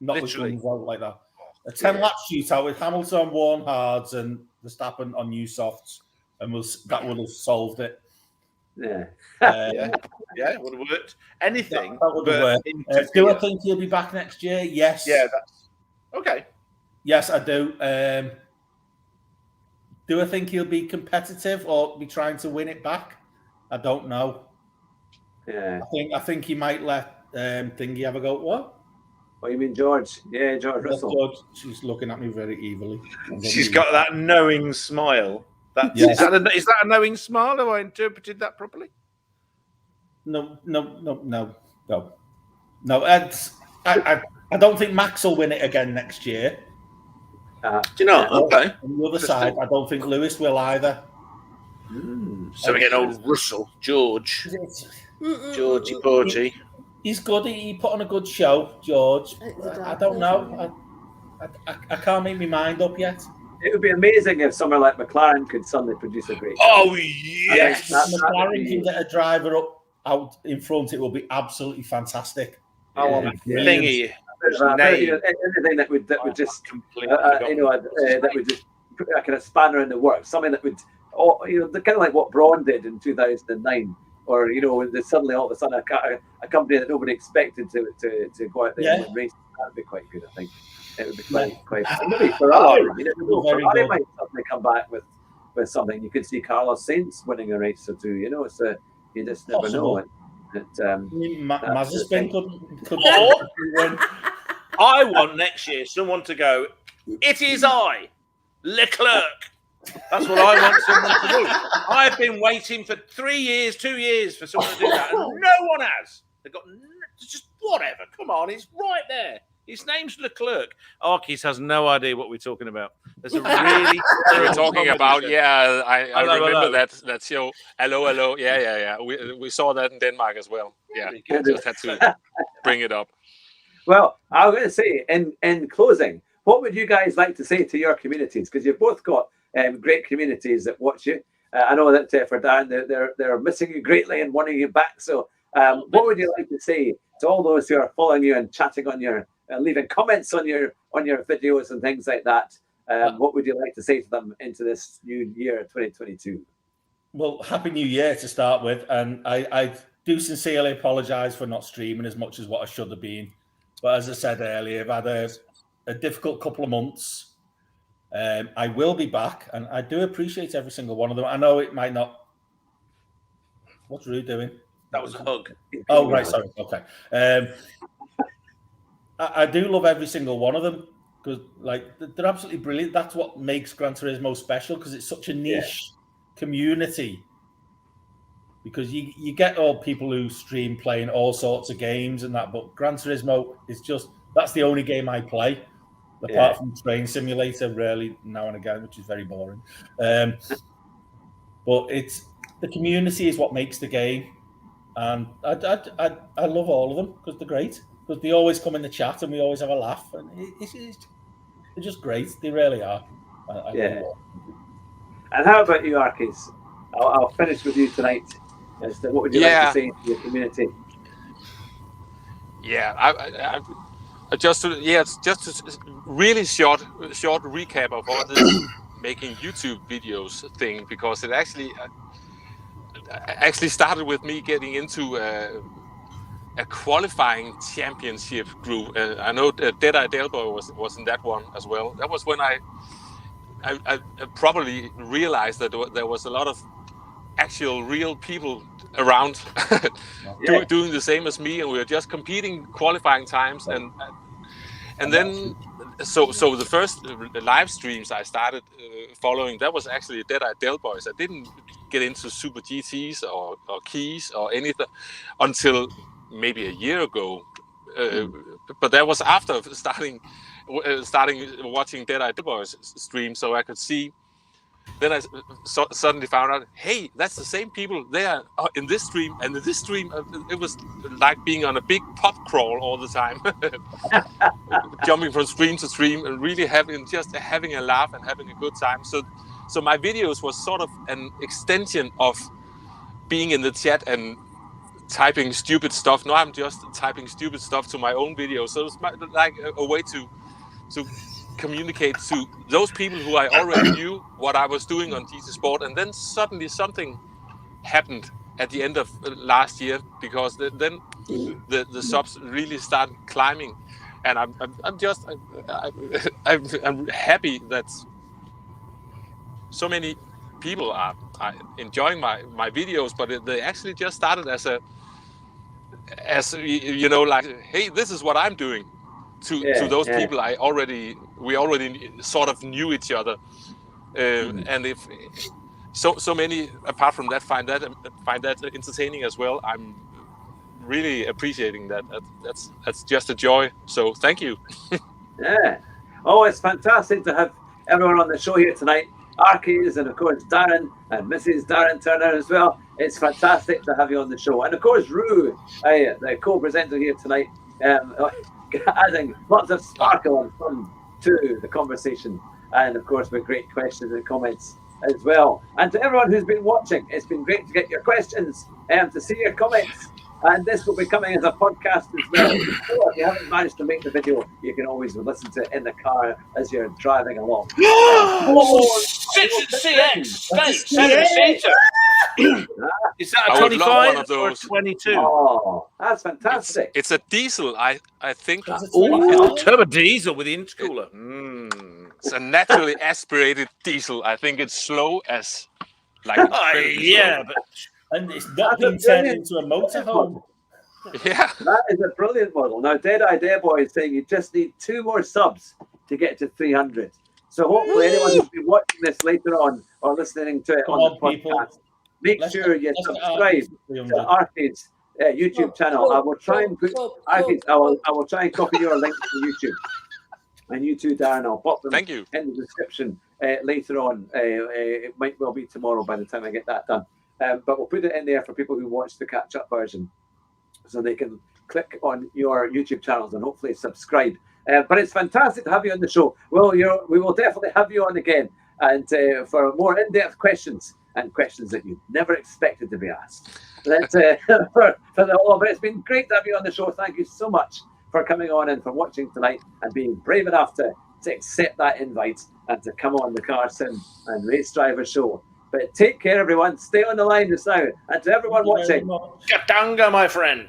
not with guns out like that. A 10-lap shootout with Hamilton on worn hards and Verstappen on new softs, and that would have solved it. Yeah. It would have worked. Anything. That would have worked. Do I think he'll be back next year? Yes. Yeah, that's okay. Yes, I do. Do I think he'll be competitive or be trying to win it back? I don't know. Yeah. I think he might let Thingy have a go. What? Oh, you mean George? Yeah, George Russell. George, she's looking at me very evilly. She's got that knowing smile. Is that a knowing smile? Have I interpreted that properly? No. I don't think Max will win it again next year. Do you know? Okay. On the other side, I don't think Lewis will either. So we're getting old Russell, Georgie Porgy. He's good. He put on a good show, George. I don't know. I can't make my mind up yet. It would be amazing if someone like McLaren could suddenly produce a great show. Oh, yes. McLaren can get a driver out in front. It will be absolutely fantastic. Thingy. Anything that would just that would just put a kind of spanner in the works. Something that would, kind of like what Braun did in 2009, or when suddenly all of a sudden a company that nobody expected to go out there and race. That would be quite good, I think. It would be quite. Maybe Ferrari. Ferrari might suddenly come back with something. You could see Carlos Sainz winning a race or two. So you just never know. Mazepin could win. I want next year someone to go, it is I, Leclerc. That's what I want someone to do. I've been waiting for 2 years for someone to do that, and no one has. They've got just whatever. Come on, it's right there. His name's Leclerc. Arkis has no idea what we're talking about. There's a really. We were talking about, I remember that show. Hello. Yeah. We saw that in Denmark as well. Yeah, just had to bring it up. Well, I was going to say, in closing, what would you guys like to say to your communities? Because you've both got great communities that watch you. I know that for Dan, they're missing you greatly and wanting you back. So, what would you like to say to all those who are following you and chatting on your, leaving comments on your videos and things like that? What would you like to say to them into this new year, 2022? Well, Happy New Year to start with, and I do sincerely apologise for not streaming as much as what I should have been. But as I said earlier, I've had a difficult couple of months. I will be back, and I do appreciate every single one of them. I know it might not What's Rue doing? That was a hug. Oh, right. Sorry. Okay. I do love every single one of them because, like, they're absolutely brilliant. That's what makes Gran Turismo special because it's such a niche community. Because you get all people who stream playing all sorts of games and that, but Gran Turismo is that's the only game I play, apart from Train Simulator, rarely now and again, which is very boring. But it's the community is what makes the game, and I love all of them because they're great. Because they always come in the chat and we always have a laugh, and they're just great. They really are. I love them all. And how about you, Arkies? I'll finish with you tonight. What would you like to say to your community? Yeah, I just a really short recap of all this making YouTube videos thing, because it actually started with me getting into a qualifying championship group. I know Deadeye Delboy was in that one as well. That was when I probably realized that there was a lot of actual real people around doing the same as me, and we were just competing qualifying times, and then so the first live streams I started following, that was actually Deadeye Delboys. I didn't get into Super GTs or keys or anything until maybe a year ago, but that was after starting watching Deadeye Delboys stream, so I could see. Then I suddenly found out, hey, that's the same people there in this stream, and in this stream, it was like being on a big pub crawl all the time, jumping from stream to stream and really having a laugh and having a good time. So my videos was sort of an extension of being in the chat and typing stupid stuff. Now I'm just typing stupid stuff to my own videos. So it's like a way to communicate to those people who I already knew what I was doing on GT Sport, and then suddenly something happened at the end of last year, because then the subs really started climbing, and I'm happy that so many people are enjoying my videos, but they actually just started as you know, like, hey, this is what I'm doing. To those people we already sort of knew each other, and if so many apart from that find that entertaining as well, I'm really appreciating that. That's just a joy. So thank you. It's fantastic to have everyone on the show here tonight. Arkies, and of course Darren and Mrs. Darren Turner as well. It's fantastic to have you on the show, and of course Rue, the co-presenter here tonight, adding lots of sparkle and fun to the conversation, and of course with great questions and comments as well. And to everyone who's been watching, it's been great to get your questions and to see your comments, and this will be coming as a podcast as well. So if you haven't managed to make the video, you can always listen to it in the car as you're driving along. CX 7-seater. Is that a 25 or a 22? Oh, that's fantastic. It's a diesel, I think. It's a turbo diesel with intercooler. It's a naturally aspirated diesel. I think it's slow as like and it's not being turned into a motorhome. Yeah, that is a brilliant model. Now, Deadeye Delboy is saying you just need 2 more subs to get to 300. So hopefully, anyone who's been watching this later on or listening to it on the podcast, make sure you subscribe to Arcade's YouTube channel. I will try and put Arcade. I will try and copy your link to YouTube. And you too, Darren. I'll pop them in the description later on. It might well be tomorrow by the time I get that done. But we'll put it in there for people who watch the catch-up version, so they can click on your YouTube channels and hopefully subscribe. But it's fantastic to have you on the show. Well, we will definitely have you on again, and for more in-depth questions and questions that you never expected to be asked. But it's been great to have you on the show. Thank you so much for coming on and for watching tonight and being brave enough to accept that invite and to come on the Car Sim and Race Driver show. But take care, everyone. Stay on the line just now. And to everyone watching, Katanga, my friend.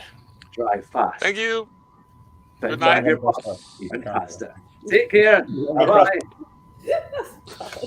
Drive fast. Thank you. Good night. Even faster. Take care. Bye-bye.